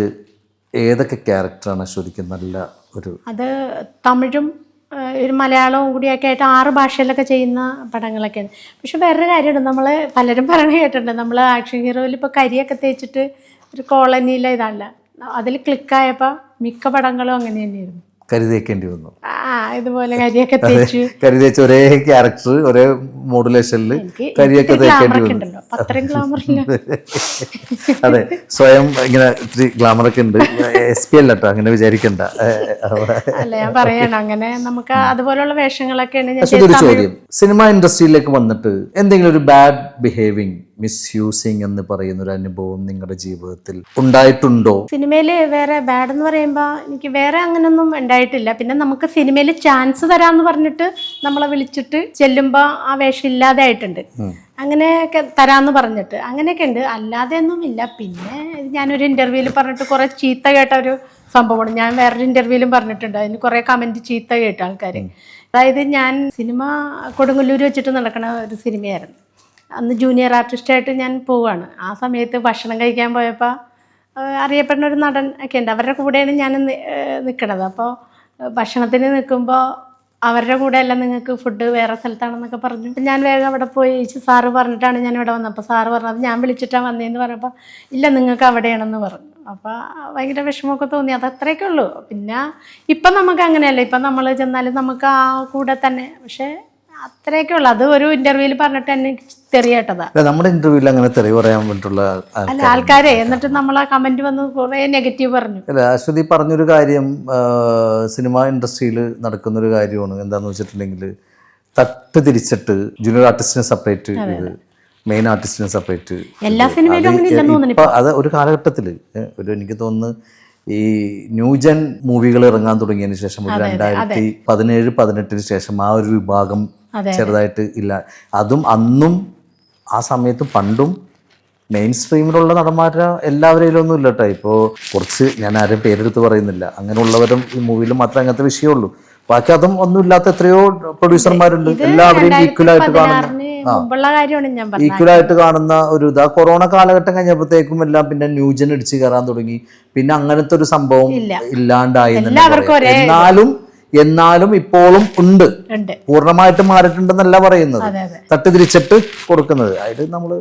ഏതൊക്കെ ക്യാരക്ടറാണ് ശരിക്കും നല്ല ഒരു? അത് തമിഴും ഒരു മലയാളവും കൂടിയൊക്കെ ആയിട്ട് 6 ഭാഷയിലൊക്കെ ചെയ്യുന്ന പടങ്ങളൊക്കെയാണ്. പക്ഷെ വേറൊരു കാര്യമുണ്ട്, നമ്മൾ പലരും പറയണ കേട്ടിട്ടുണ്ട്, നമ്മൾ ആക്ഷൻ ഹീറോയിൽ ഇപ്പോൾ കരിയൊക്കെ തേച്ചിട്ട് ഒരു കോളനിയിലെ ഇതല്ല, അതിൽ ക്ലിക്കായപ്പോൾ മിക്ക പടങ്ങളും അങ്ങനെ തന്നെയായിരുന്നു. കരുതേക്കേണ്ടി വന്നു. ഇതുപോലെ കരിയൊക്കെ തേച്ച് കരുതേച്ച് ഒരേ ക്യാരക്ടർ ഒരേ മോഡുലേഷനിൽ കരിയൊക്കെ തേക്കേണ്ടി വന്നു. അത്രയും ഗ്ലാമറില്ല. അതെ, സ്വയം ഇങ്ങനെ ഇത്തിരി ഗ്ലാമറൊക്കെ ഉണ്ട്. SP അല്ലട്ടോ, അങ്ങനെ വിചാരിക്കണ്ട. അല്ല, ഞാൻ പറയണം, അങ്ങനെ നമുക്ക് അതുപോലുള്ള വേഷങ്ങളൊക്കെയാണ്. ഒരു ചോദ്യം, സിനിമ ഇൻഡസ്ട്രിയിലേക്ക് വന്നിട്ട് എന്തെങ്കിലും ഒരു ബാഡ് ബിഹേവിങ്, മിസ്യൂസിങ് എന്ന് പറയുന്ന ഒരു അനുഭവം നിങ്ങളുടെ ജീവിതത്തിൽ ഉണ്ടായിട്ടുണ്ടോ? സിനിമയിൽ വേറെ ബാഡ് എന്ന് പറയുമ്പോൾ എനിക്ക് വേറെ അങ്ങനെയൊന്നും ഉണ്ടായിട്ടില്ല. പിന്നെ നമുക്ക് സിനിമയിൽ ചാൻസ് തരാമെന്ന് പറഞ്ഞിട്ട് നമ്മളെ വിളിച്ചിട്ട് ചെല്ലുമ്പോൾ ആ വേഷം ഇല്ലാതെ ആയിട്ടുണ്ട്. അങ്ങനെയൊക്കെ തരാമെന്ന് പറഞ്ഞിട്ട് അങ്ങനെയൊക്കെ ഉണ്ട്, അല്ലാതെ ഒന്നും ഇല്ല. പിന്നെ ഞാനൊരു ഇൻ്റർവ്യൂവിൽ പറഞ്ഞിട്ട് കുറേ ചീത്ത കേട്ട ഒരു സംഭവമാണ്. ഞാൻ വേറൊരു ഇൻ്റർവ്യൂവിലും പറഞ്ഞിട്ടുണ്ട്, അതിന് കുറേ കമൻറ്റ് ചീത്ത കേട്ട ആൾക്കാർ. അതായത് ഞാൻ സിനിമ കൊടുങ്ങല്ലൂർ വെച്ചിട്ട് നടക്കുന്ന ഒരു സിനിമയായിരുന്നു. അന്ന് ജൂനിയർ ആർട്ടിസ്റ്റായിട്ട് ഞാൻ പോവുകയാണ്. ആ സമയത്ത് ഭക്ഷണം കഴിക്കാൻ പോയപ്പോൾ അറിയപ്പെടുന്ന ഒരു നടൻ ഒക്കെ ഉണ്ട്, അവരുടെ കൂടെയാണ് ഞാൻ നിൽക്കണത്. അപ്പോൾ ഭക്ഷണത്തിന് നിൽക്കുമ്പോൾ അവരുടെ കൂടെ അല്ല, നിങ്ങൾക്ക് ഫുഡ് വേറെ സ്ഥലത്താണെന്നൊക്കെ പറഞ്ഞു. ഞാൻ വേഗം അവിടെ പോയി സാറ് പറഞ്ഞിട്ടാണ് ഞാൻ ഇവിടെ വന്നത്. അപ്പോൾ സാറ് പറഞ്ഞത് ഞാൻ വിളിച്ചിട്ടാണ് വന്നതെന്ന് പറഞ്ഞപ്പോൾ ഇല്ല, നിങ്ങൾക്ക് അവിടെയാണെന്ന് പറഞ്ഞു. അപ്പോൾ ഭയങ്കര വിഷമമൊക്കെ തോന്നി. അതത്രയൊക്കെ ഉള്ളൂ. പിന്നെ ഇപ്പം നമുക്ക് അങ്ങനെയല്ല, ഇപ്പം നമ്മൾ ചെന്നാലും നമുക്ക് ആ കൂടെ തന്നെ. പക്ഷേ അത്രയൊക്കെ ഉള്ളു. അത് ഒരു ഇന്റർവ്യൂവിൽ പറഞ്ഞിട്ട് എന്നെ തെറിയേട്ടതാ. നമ്മുടെ ഇന്റർവ്യൂവിൽ അങ്ങനെ തെറി പറയാൻ വേണ്ടിയിട്ടുള്ള അല്ല ആൾക്കാരെ, എന്നിട്ട് നമ്മളെ കമന്റ് വന്ന് കുറെ നെഗറ്റീവ് പറഞ്ഞു. അല്ല, അശ്വതി പറഞ്ഞൊരു കാര്യം സിനിമ ഇൻഡസ്ട്രിയിൽ നടക്കുന്നൊരു കാര്യമാണ്. എന്താണെന്ന് വെച്ചിട്ടുണ്ടെങ്കിൽ തട്ട് തിരിച്ചിട്ട് ജൂനിയർ ആർട്ടിസ്റ്റിനെ സെപ്പറേറ്റ് ചെയ്ത് മെയിൻ ആർട്ടിസ്റ്റിനെ സെപ്പറേറ്റ്, എല്ലാ സിനിമയിലും അങ്ങനെ ഇല്ലെന്ന് തോന്നുന്നു. അത് ഒരു കാലഘട്ടത്തിൽ ഒരു എനിക്ക് തോന്നുന്നു ഈ ന്യൂജൻ മൂവികൾ ഇറങ്ങാൻ തുടങ്ങിയതിന് ശേഷം ഒരു 2017-18 ശേഷം ആ ഒരു വിഭാഗം ചെറുതായിട്ട് ഇല്ല. അതും അന്നും ആ സമയത്തും പണ്ടും മെയിൻ സ്ട്രീമിലുള്ള നടന്മാരെ എല്ലാവരെയും ഒന്നും ഇല്ല കേട്ടോ. ഇപ്പോൾ കുറച്ച്, ഞാൻ ആരും പേരെടുത്ത് പറയുന്നില്ല, അങ്ങനെയുള്ളവരും ഈ മൂവിയിൽ മാത്രമേ അങ്ങനത്തെ വിഷയമുള്ളൂ. ബാക്കി അതും ഒന്നും ഇല്ലാത്ത എത്രയോ പ്രൊഡ്യൂസർമാരുണ്ട്. എല്ലാവരെയും ഈക്വലായിട്ട് കാണുന്ന ഈക്വലായിട്ട് കാണുന്ന ഒരു ഇതാ. കൊറോണ കാലഘട്ടം കഴിഞ്ഞപ്പോഴത്തേക്കും എല്ലാം പിന്നെ ന്യൂജൻ ഇടിച്ച് കയറാൻ തുടങ്ങി. പിന്നെ അങ്ങനത്തെ ഒരു സംഭവം ഇല്ലാണ്ടായി. എന്നാലും ഇപ്പോഴും ഉണ്ട്, പൂർണ്ണമായിട്ട് മാറിയിട്ടുണ്ടെന്നല്ല പറയുന്നത്. തട്ടി തിരിച്ചിട്ട് കൊടുക്കുന്നത് അതിൽ നമ്മൾ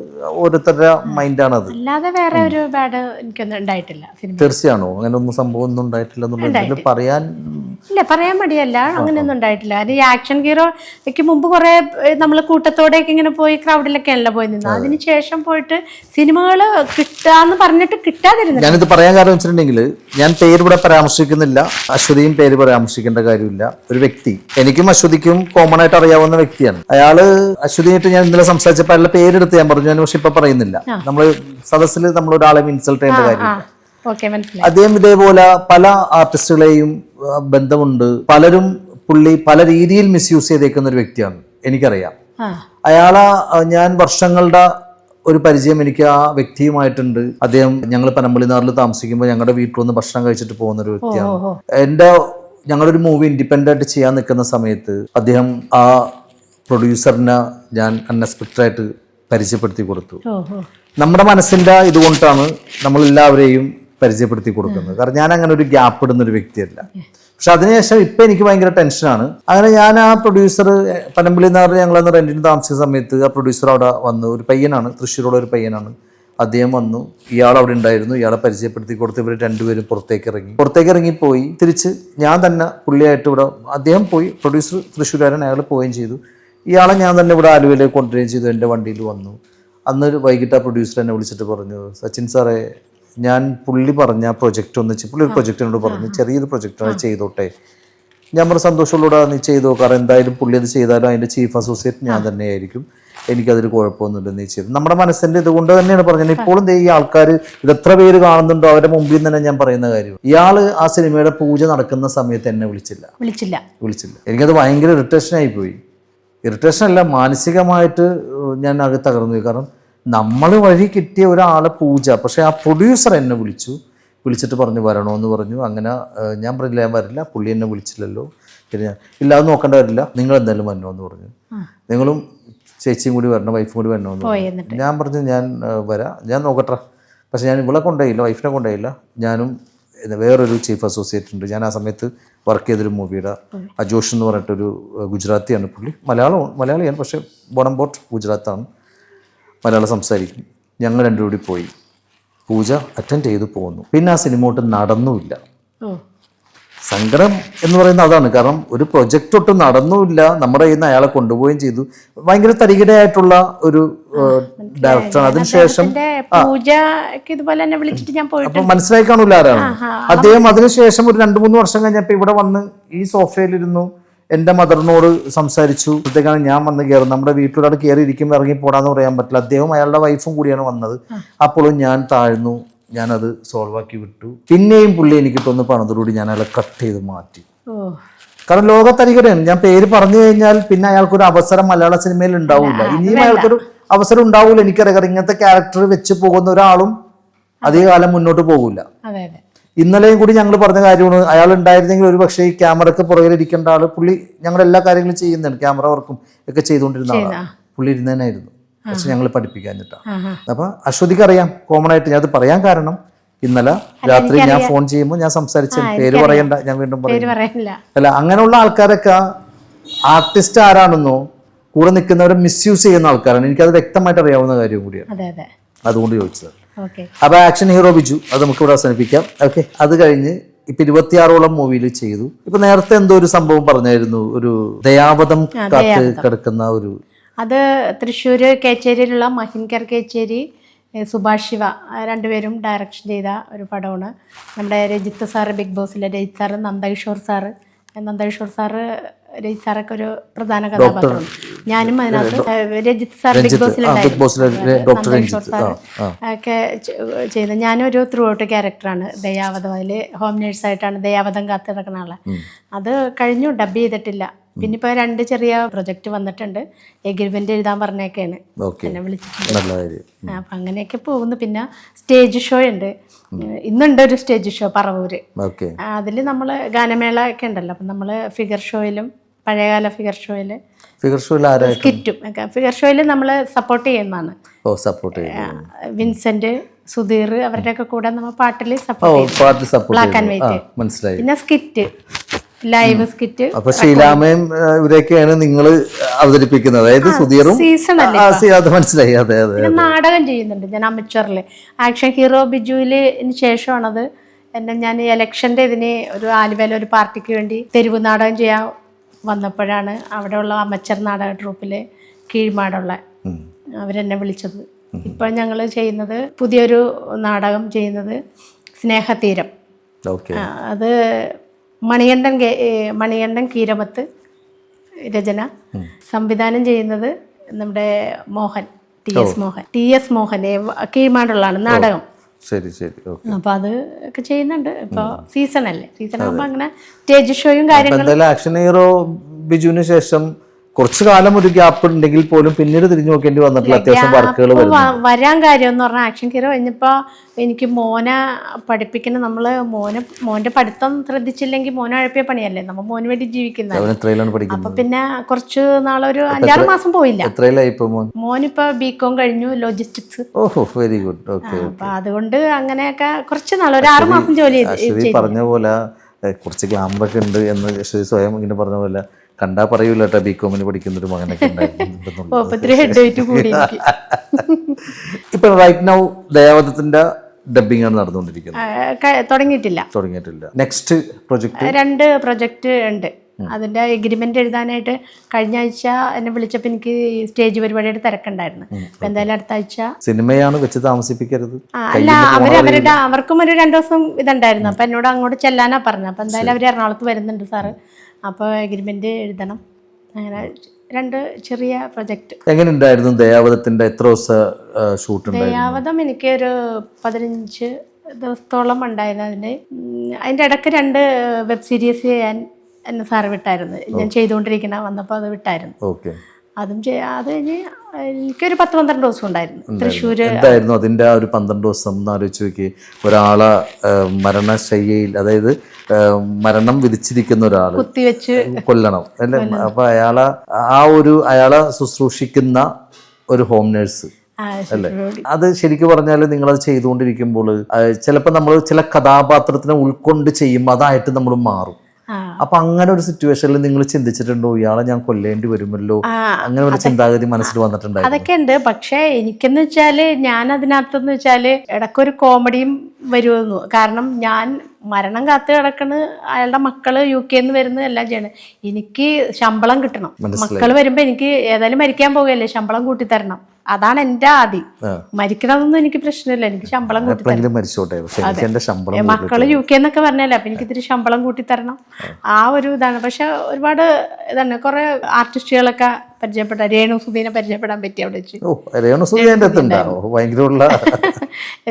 ഓരോരുത്തരുടെ മൈൻഡാണത്. അല്ലാതെ വേറെ ഒരു ബാഡ് എനിക്കൊന്നും ഉണ്ടായിട്ടില്ല. തീർച്ചയാണോ? അങ്ങനെ ഒന്നും സംഭവം ഒന്നും ഉണ്ടായിട്ടില്ല എന്നുള്ളത് പറയാൻ മടിയല്ല, അങ്ങനെയൊന്നും ഉണ്ടായിട്ടില്ല. അത് ഈ ആക്ഷൻ ഹീറോയ്ക്ക് മുമ്പ് കുറെ നമ്മൾ കൂട്ടത്തോടെയൊക്കെ ഇങ്ങനെ പോയി ക്രൗഡിലൊക്കെ അല്ല പോയി നിന്നത്. അതിന് ശേഷം പോയിട്ട് സിനിമകൾ കിട്ടാന്ന് പറഞ്ഞിട്ട് കിട്ടാതിരുന്നു. ഞാനിത് പറയാൻ കാരണം വെച്ചിട്ടുണ്ടെങ്കിൽ ഞാൻ പേര് ഇവിടെ പരാമർശിക്കുന്നില്ല, അശ്വതിയും പേര് പരാമർശിക്കേണ്ട കാര്യമില്ല. ഒരു വ്യക്തി, എനിക്കും അശ്വതിക്കും കോമൺ ആയിട്ട് അറിയാവുന്ന വ്യക്തിയാണ്. അശ്വതിയായിട്ട് ഞാൻ ഇന്നലെ സംസാരിച്ചപ്പോൾ അയാളുടെ പേരെടുത്ത് ഞാൻ പറഞ്ഞു, ഞാൻ പക്ഷെ ഇപ്പൊ പറയുന്നില്ല. നമ്മൾ സദസ്സിൽ നമ്മൾ ഒരാളെ ഇൻസൾട്ട് ചെയ്യേണ്ട കാര്യമില്ല. അദ്ദേഹം ഇതേപോലെ പല ആർട്ടിസ്റ്റുകളെയും ബന്ധമുണ്ട്. പലരും പുള്ളി പല രീതിയിൽ മിസ്യൂസ് ചെയ്തേക്കുന്ന ഒരു വ്യക്തിയാണ്, എനിക്കറിയാം. ഞാൻ വർഷങ്ങളുടെ ഒരു പരിചയം എനിക്ക് ആ വ്യക്തിയുമായിട്ടുണ്ട്. അദ്ദേഹം ഞങ്ങൾ പനമ്പള്ളിനാറിൽ താമസിക്കുമ്പോൾ ഞങ്ങളുടെ വീട്ടിൽ വന്ന് ഭക്ഷണം കഴിച്ചിട്ട് പോകുന്ന ഒരു വ്യക്തിയാണ്. ഞങ്ങളൊരു മൂവി ഇൻഡിപെൻഡന്റ് ആയിട്ട് ചെയ്യാൻ നിൽക്കുന്ന സമയത്ത് അദ്ദേഹം ആ പ്രൊഡ്യൂസറിനെ ഞാൻ അൺഎക്സ്പെക്റ്റഡ് ആയിട്ട് പരിചയപ്പെടുത്തി കൊടുത്തു. നമ്മുടെ മനസ്സിന്റെ ഇതുകൊണ്ടാണ് നമ്മളെല്ലാവരെയും പരിചയപ്പെടുത്തി കൊടുക്കുന്നത്. കാരണം ഞാൻ അങ്ങനെ ഒരു ഗ്യാപ്പ് ഇടുന്നൊരു വ്യക്തിയല്ല. പക്ഷെ അതിനുശേഷം ഇപ്പം എനിക്ക് ഭയങ്കര ടെൻഷനാണ്. അങ്ങനെ ഞാൻ ആ പ്രൊഡ്യൂസർ പനമ്പള്ളിനാറിൽ ഞങ്ങളന്ന് റെന്റിന് താമസിച്ച സമയത്ത് ആ പ്രൊഡ്യൂസർ അവിടെ വന്നു. ഒരു പയ്യനാണ്, തൃശ്ശൂരുള്ള ഒരു പയ്യനാണ്. അദ്ദേഹം വന്നു, ഇയാൾ അവിടെ ഉണ്ടായിരുന്നു. ഇയാളെ പരിചയപ്പെടുത്തി കൊടുത്ത് ഇവർ രണ്ടുപേരും പുറത്തേക്ക് ഇറങ്ങിപ്പോയി. തിരിച്ച് ഞാൻ തന്നെ പുള്ളിയായിട്ട് ഇവിടെ, അദ്ദേഹം പോയി, പ്രൊഡ്യൂസർ തൃശ്ശൂരുകാരൻ, അയാൾ പോവുകയും ചെയ്തു. ഇയാളെ ഞാൻ തന്നെ ഇവിടെ ആലുവയിലേക്ക് കൊണ്ടുവരികയും ചെയ്തു. എൻ്റെ വണ്ടിയിൽ വന്നു. അന്ന് വൈകിട്ട് ആ പ്രൊഡ്യൂസർ എന്നെ വിളിച്ചിട്ട് പറഞ്ഞു, സച്ചിൻ സാറേ, ഞാൻ പുള്ളി പറഞ്ഞ പ്രൊജക്റ്റ് പുള്ളി ഒരു പ്രൊജക്റ്റ് എന്നോട് പറഞ്ഞു, ചെറിയൊരു പ്രൊജക്റ്റാണ്, ചെയ്തോട്ടെ. ഞാൻ പറഞ്ഞ സന്തോഷമുള്ളൂടെ, നീ ചെയ്തോ, കാരണം എന്തായാലും പുള്ളി അത് ചെയ്താലും അതിൻ്റെ ചീഫ് അസോസിയേറ്റ് ഞാൻ തന്നെയായിരിക്കും, എനിക്കതിൽ കുഴപ്പമൊന്നുമില്ല, നീ ചെയ്തു. നമ്മുടെ മനസ്സിൻ്റെ ഇതുകൊണ്ട് തന്നെയാണ് പറഞ്ഞത്. ഇപ്പോഴും ഈ ആൾക്കാർ ഇത് എത്ര പേര് കാണുന്നുണ്ടോ അവരുടെ മുമ്പിൽ തന്നെ ഞാൻ പറയുന്ന കാര്യം. ഇയാൾ ആ സിനിമയുടെ പൂജ നടക്കുന്ന സമയത്ത് എന്നെ വിളിച്ചില്ല. എനിക്കത് ഭയങ്കര ഇറിറ്റേഷനായി പോയി. ഇറിറ്റേഷനല്ല, മാനസികമായിട്ട് ഞാൻ അത് തകർന്നു പോയി. കാരണം നമ്മൾ വഴി കിട്ടിയ ഒരാളെ പൂജ, പക്ഷെ ആ പ്രൊഡ്യൂസർ എന്നെ വിളിച്ചിട്ട് പറഞ്ഞു വരണമെന്ന് പറഞ്ഞു. അങ്ങനെ ഞാൻ പറഞ്ഞില്ല, ഞാൻ വരില്ല, പുള്ളി എന്നെ വിളിച്ചില്ലല്ലോ. പിന്നെ ഞാൻ ഇല്ല, അത് നോക്കേണ്ട വരില്ല, നിങ്ങൾ എന്തായാലും വരണമെന്ന് പറഞ്ഞു. നിങ്ങളും ചേച്ചിയും കൂടി വരണം, വൈഫും കൂടി വരണമെന്ന് പറഞ്ഞു. ഞാൻ പറഞ്ഞു ഞാൻ വരാം, ഞാൻ നോക്കട്ടെ. പക്ഷെ ഞാൻ ഇവിടെ കൊണ്ടുപോയില്ല, വൈഫിനെ കൊണ്ടുപോയില്ല. ഞാനും വേറൊരു ചീഫ് അസോസിയേറ്റ് ഉണ്ട്, ഞാൻ ആ സമയത്ത് വർക്ക് ചെയ്തൊരു മൂവിയുടെ അജോഷ് എന്ന് പറഞ്ഞിട്ടൊരു ഗുജറാത്തിയാണ് പുള്ളി. മലയാളിയാണ്, പക്ഷേ ബോണംബോട്ട് ഗുജറാത്താണ്, മലയാളം സംസാരിക്കും. ഞങ്ങൾ രണ്ടും കൂടി പോയി പൂജ അറ്റൻഡ് ചെയ്ത് പോന്നു. പിന്നെ ആ സിനിമ ഒട്ടും നടന്നുമില്ല. സങ്കടം എന്ന് പറയുന്നത് അതാണ്. കാരണം ഒരു പ്രൊജക്റ്റ് ഒട്ടും നടന്നുമില്ല. നമ്മുടെ കയ്യിൽ നിന്ന് അയാളെ കൊണ്ടുപോവുകയും ചെയ്തു. ഭയങ്കര തരികിടയായിട്ടുള്ള ഒരു ഡയറക്ടറാണ്. അതിനുശേഷം അപ്പൊ മനസ്സിലായി കാണൂല ആരാണ് അദ്ദേഹം. അതിനുശേഷം ഒരു 2-3 വർഷം കഴിഞ്ഞപ്പോ ഇവിടെ വന്ന് ഈ സോഫയിലിരുന്നു, എൻ്റെ മദറിനോട് സംസാരിച്ചു. അപ്പോഴത്തേക്കാണ് ഞാൻ വന്ന് കയറും. നമ്മുടെ വീട്ടിലൊരാൾ കയറി ഇരിക്കുമ്പോൾ ഇറങ്ങി പോടാന്ന് പറയാൻ പറ്റില്ല. അദ്ദേഹം അയാളുടെ വൈഫും കൂടിയാണ് വന്നത്. അപ്പോഴും ഞാൻ താഴ്ന്നു, ഞാനത് സോൾവ് ആക്കി വിട്ടു. പിന്നെയും പുള്ളി എനിക്ക് തോന്നുന്നു പണതോടുകൂടി ഞാൻ അയാളെ കട്ട് ചെയ്ത് മാറ്റി. കാരണം ലോകത്തരികടയാണ്. ഞാൻ പേര് പറഞ്ഞു കഴിഞ്ഞാൽ പിന്നെ അയാൾക്കൊരു അവസരം മലയാള സിനിമയിൽ ഉണ്ടാവില്ല. ഇനിയും അയാൾക്കൊരു അവസരം ഉണ്ടാവില്ല. എനിക്കറിയാം, ഇങ്ങനത്തെ ക്യാരക്ടർ വെച്ച് പോകുന്ന ഒരാളും അധികകാലം മുന്നോട്ട് പോകില്ല. ഇന്നലെയും കൂടി ഞങ്ങൾ പറഞ്ഞ കാര്യമാണ്, അയാൾ ഉണ്ടായിരുന്നെങ്കിൽ ഒരു പക്ഷേ ഈ ക്യാമറക്ക് പുറകിൽ ഇരിക്കേണ്ട ആള്, പുള്ളി ഞങ്ങളുടെ എല്ലാ കാര്യങ്ങളും ചെയ്യുന്നുണ്ട്, ക്യാമറ വർക്കും ഒക്കെ ചെയ്തുകൊണ്ടിരുന്ന ആളാണ്. പുള്ളി ഇരുന്നേനായിരുന്നു, പക്ഷെ ഞങ്ങൾ പഠിപ്പിക്കാഞ്ഞിട്ടാ. അപ്പൊ അശ്വതിക്ക് അറിയാം കോമൺ ആയിട്ട്. ഞാൻ അത് പറയാൻ കാരണം ഇന്നലെ രാത്രി ഞാൻ ഫോൺ ചെയ്യുമ്പോൾ ഞാൻ സംസാരിച്ച പേര് പറയണ്ട, ഞാൻ വീണ്ടും പറയില്ല. അല്ല, അങ്ങനെയുള്ള ആൾക്കാരൊക്കെ ആർട്ടിസ്റ്റ് ആരാണെന്നോ കൂടെ നിൽക്കുന്നവരെ മിസ്യൂസ് ചെയ്യുന്ന ആൾക്കാരാണ്. എനിക്കത് വ്യക്തമായിട്ട് അറിയാവുന്ന കാര്യം കൂടിയാണ്, അതുകൊണ്ട് ചോദിച്ചത്. അപ്പൊ ആക്ഷൻ ഹീറോ ബിജു അത് നമുക്ക് ഇവിടെ അവസാനിപ്പിക്കാം. ഓക്കെ, അത് കഴിഞ്ഞ് ഇപ്പൊ 26ഓളം മൂവിയിൽ ചെയ്തു. ഇപ്പൊ നേരത്തെ എന്തോ ഒരു സംഭവം പറഞ്ഞായിരുന്നു, ഒരു ദയാവധം കാത്ത് കിടക്കുന്ന ഒരു, അത് തൃശ്ശൂര് കേച്ചേരിയിലുള്ള മഹിൻകർ കേച്ചേരി, സുഭാഷ് ശിവ രണ്ടുപേരും ഡയറക്ഷൻ ചെയ്ത ഒരു പടമാണ്. നമ്മുടെ രജിത്ത് സാറ്, ബിഗ് ബോസിലെ രജിത്ത് സാറ്, നന്ദകിഷോർ സാറ്, രജിത്ത് സാറൊക്കെ ഒരു പ്രധാന കഥാപാത്രമാണ്. ഞാനും അതിനകത്ത് രജിത്ത് സാർ ബിഗ് ബോസിലുണ്ടായിരുന്നു, നന്ദകിഷോർ സാർ ഒക്കെ ചെയ്ത്. ഞാനൊരു ത്രൂ ഔട്ട് ക്യാരക്ടറാണ് ദയാവധം. അതിൽ ഹോം നേഴ്സായിട്ടാണ് ദയാവധം കാത്ത് കിടക്കുന്ന ആളെ. അത് കഴിഞ്ഞു, ഡബ് ചെയ്തിട്ടില്ല. പിന്നെ ഇപ്പോൾ 2 ചെറിയ പ്രൊജക്റ്റ് വന്നിട്ടുണ്ട്. എഗ്രിമെന്റ് എഴുതാൻ പറഞ്ഞൊക്കെയാണ് എന്നെ വിളിച്ചിട്ടുണ്ട്. അപ്പം അങ്ങനെയൊക്കെ പോകുന്നു. പിന്നെ സ്റ്റേജ് ഷോ ഉണ്ട്, ഇന്നുണ്ട് ഒരു സ്റ്റേജ് ഷോ പറവൂര്. അതിൽ നമ്മൾ ഗാനമേള ഒക്കെ ഉണ്ടല്ലോ, അപ്പം നമ്മൾ ഫിഗർ ഷോയിലും, പഴയകാല ഫിഗർ ഷോയില് സ്കിറ്റും ഫിഗർ ഷോയിൽ നമ്മൾ സപ്പോർട്ട് ചെയ്യുന്നതാണ്. വിൻസെന്റ്, സുധീർ അവരുടെയൊക്കെ കൂടെ നമ്മൾ പാട്ടിൽ സപ്പോർട്ട് ചെയ്യും, ബ്ലാക്ക് ആൻഡ് വൈറ്റ്. പിന്നെ സ്കിറ്റ്, ലൈവ് സ്കിറ്റ്. അപ്പൊ ഷീലാമയും ഇവരൊക്കെയാണ് നിങ്ങൾ അവതരിപ്പിക്കുന്നത്, അതായത് സുധീറും സീസൺ അല്ലേ. മനസ്സിലായി. അതെ അതെ. നാടകം ചെയ്യുന്നുണ്ട് ഞാൻ അമച്ചറിൽ. ആക്ഷൻ ഹീറോ ബിജുവിന് ശേഷമാണത് ഞാൻ ഇലക്ഷൻ്റെ ഇതിന് ഒരു ആലുവയിലെ ഒരു പാർട്ടിക്ക് വേണ്ടി തെരുവ് നാടകം ചെയ്യാൻ വന്നപ്പോഴാണ് അവിടെയുള്ള അമച്ചർ നാടക ട്രൂപ്പിലെ കീഴ്മാടുള്ള അവരെന്നെ വിളിച്ചത്. ഇപ്പോൾ ഞങ്ങൾ ചെയ്യുന്നത് പുതിയൊരു നാടകം ചെയ്യുന്നത് സ്നേഹതീരം. അത് മണികണ്ഠൻ കീരമത്ത് രചന, സംവിധാനം ചെയ്യുന്നത് നമ്മുടെ ടി എസ് മോഹൻ കീഴ്മാടുള്ളതാണ് നാടകം. ശരി ശരി. അപ്പൊ അത് ഒക്കെ ചെയ്യുന്നുണ്ട്. ഇപ്പൊ സീസൺ അല്ലേ, സീസൺ ആകുമ്പോ അങ്ങനെ സ്റ്റേജ് ഷോയും കാര്യങ്ങളും. ആക്ഷൻ ഹീറോ ബിജുവിന് ശേഷം കുറച്ചു കാലം ഒരു ഗ്യാപ്പ് ഉണ്ടെങ്കിൽ പോലും പിന്നീട് തിരിഞ്ഞു നോക്കേണ്ടി വന്നിട്ടുള്ള അത്യാവശ്യം വർക്കുകൾ വരാൻ കാര്യം എന്ന് പറഞ്ഞാൽ ആക്ഷൻ ഹീറോ കഴിഞ്ഞപ്പോൾ എനിക്ക് മോനെ പഠിപ്പിക്കണം. നമ്മള് മോന്റെ പഠിത്തം ശ്രദ്ധിച്ചില്ലെങ്കിൽ മോനെ അഴപ്പിയ പണിയല്ലേ, നമ്മൾ മോന് വേണ്ടി ജീവിക്കുന്നത്. അപ്പൊ പിന്നെ കുറച്ച് നാളൊരു 5-6 മാസം പോയില്ല. മോനിപ്പോ ബികോം കഴിഞ്ഞു, ലോജിസ്റ്റിക്സ്. ഓഹോ, വെരി ഗുഡ്. അപ്പൊ അതുകൊണ്ട് അങ്ങനെയൊക്കെ കുറച്ച് നാൾ, ഒരു 6 മാസം ജോലി ചെയ്തു. പറഞ്ഞ പോലെ കുറച്ച് ഗ്ലാമറൊക്കെ ഉണ്ട് എന്ന് സ്വയം ഇങ്ങനെ പറഞ്ഞ പോലെ കണ്ടാ പറയൂല കേട്ടോ, ബികോമിന് പഠിക്കുന്ന ഒരു മകനൊക്കെ ഇപ്പൊ റൈറ്റ് നൗ ദയാവധത്തിന്റെ ഡബിംഗ് ആണ് നടന്നുകൊണ്ടിരിക്കുന്നത്. തുടങ്ങിയിട്ടില്ല. നെക്സ്റ്റ് പ്രൊജക്ട് 2 പ്രൊജക്ട് ഉണ്ട്. അതിന്റെ എഗ്രിമെന്റ് എഴുതാനായിട്ട് കഴിഞ്ഞ ആഴ്ച എന്നെ വിളിച്ചപ്പോൾ എനിക്ക് സ്റ്റേജ് പരിപാടിയുടെ തിരക്കുണ്ടായിരുന്നു. അപ്പൊ എന്തായാലും അടുത്ത ആഴ്ച സിനിമയാണ് വെച്ച് താമസിപ്പിക്കരുത്. അല്ല, അവർക്കും ഒരു 2 ദിവസം ഇതുണ്ടായിരുന്നു. അപ്പൊ എന്നോട് അങ്ങോട്ട് ചെല്ലാനാ പറഞ്ഞത്. അപ്പൊ എന്തായാലും അവർ എറണാകുളത്ത് വരുന്നുണ്ട് സാറ്, അപ്പോൾ എഗ്രിമെന്റ് എഴുതണം. അങ്ങനെ 2 ചെറിയ പ്രൊജക്ട്. എങ്ങനെ ഉണ്ടായിരുന്നു ദയാവധത്തിന്റെ? എത്ര ദിവസം ഷൂട്ട് ഉണ്ടായിരുന്നു? ദയാവധം എനിക്ക് ഒരു 15 ദിവസത്തോളം ഉണ്ടായിരുന്നു. അതിൻ്റെ ഇടയ്ക്ക് 2 വെബ് സീരീസ് എന്നെ സാറ് വിട്ടായിരുന്നു. ഞാൻ ചെയ്തുകൊണ്ടിരിക്കുന്ന വന്നപ്പോൾ അത് വിട്ടായിരുന്നു. അതും അത് കഴിഞ്ഞ് എനിക്കൊരു 10-12 ദിവസം ഉണ്ടായിരുന്നു തൃശ്ശൂര്. എന്തായിരുന്നു അതിൻ്റെ ആ ഒരു 12 ദിവസം എന്ന് ആലോചിച്ച് നോക്കി. ഒരാളെ മരണശയ്യയിൽ, അതായത് മരണം വിധിച്ചിരിക്കുന്ന ഒരാള് കുത്തിവെച്ച് കൊല്ലണം അല്ലെ. അപ്പൊ അയാളെ ശുശ്രൂഷിക്കുന്ന ഒരു ഹോം നേഴ്സ് അല്ലേ. അത് ശരിക്കും പറഞ്ഞാൽ നിങ്ങളത് ചെയ്തുകൊണ്ടിരിക്കുമ്പോൾ ചിലപ്പോൾ നമ്മൾ ചില കഥാപാത്രത്തിനെ ഉൾക്കൊണ്ട് ചെയ്യുമ്പോൾ അതായിട്ട് നമ്മൾ മാറും. അപ്പൊ അങ്ങനെ ഒരു സിറ്റുവേഷനിൽ നിങ്ങൾ ചിന്തിച്ചിട്ടുണ്ടോ, ഇയാളെ ഞാൻ കൊല്ലേണ്ടി വരുമല്ലോ, അങ്ങനെ ഒരു ചിന്താഗതി മനസ്സിൽ വന്നിട്ടുണ്ടായിരുന്നു? അതൊക്കെ ഉണ്ട്. പക്ഷെ എനിക്കെന്ന് വെച്ചാല് ഞാൻ അതിനകത്തെന്ന് വെച്ചാല് ഇടയ്ക്കൊരു കോമഡിയും വരുമെന്നു. കാരണം ഞാൻ മരണം കാത്ത് കിടക്കണ്, അയാളുടെ മക്കള് UK വരുന്നത് എല്ലാം ചെയ്യണം. എനിക്ക് ശമ്പളം കിട്ടണം. മക്കള് വരുമ്പോ എനിക്ക് ഏതായാലും മരിക്കാൻ പോകല്ലേ, ശമ്പളം കൂട്ടിത്തരണം. അതാണ് എന്റെ ആദ്യം. മരിക്കണമെന്നൊന്നും എനിക്ക് പ്രശ്നമില്ല, എനിക്ക് ശമ്പളം കൂട്ടിത്തരണം. മക്കള് UK എന്നൊക്കെ പറഞ്ഞല്ലേ, അപ്പൊ എനിക്ക് ഇത്തിരി ശമ്പളം കൂട്ടിത്തരണം. ആ ഒരു ഇതാണ്. പക്ഷെ ഒരുപാട് ഇതാണ്. കുറെ ആർട്ടിസ്റ്റുകളൊക്കെ പരിചയപ്പെട്ട, രേണുസുധീനെ പരിചയപ്പെടാൻ പറ്റി അവിടെ വെച്ച്.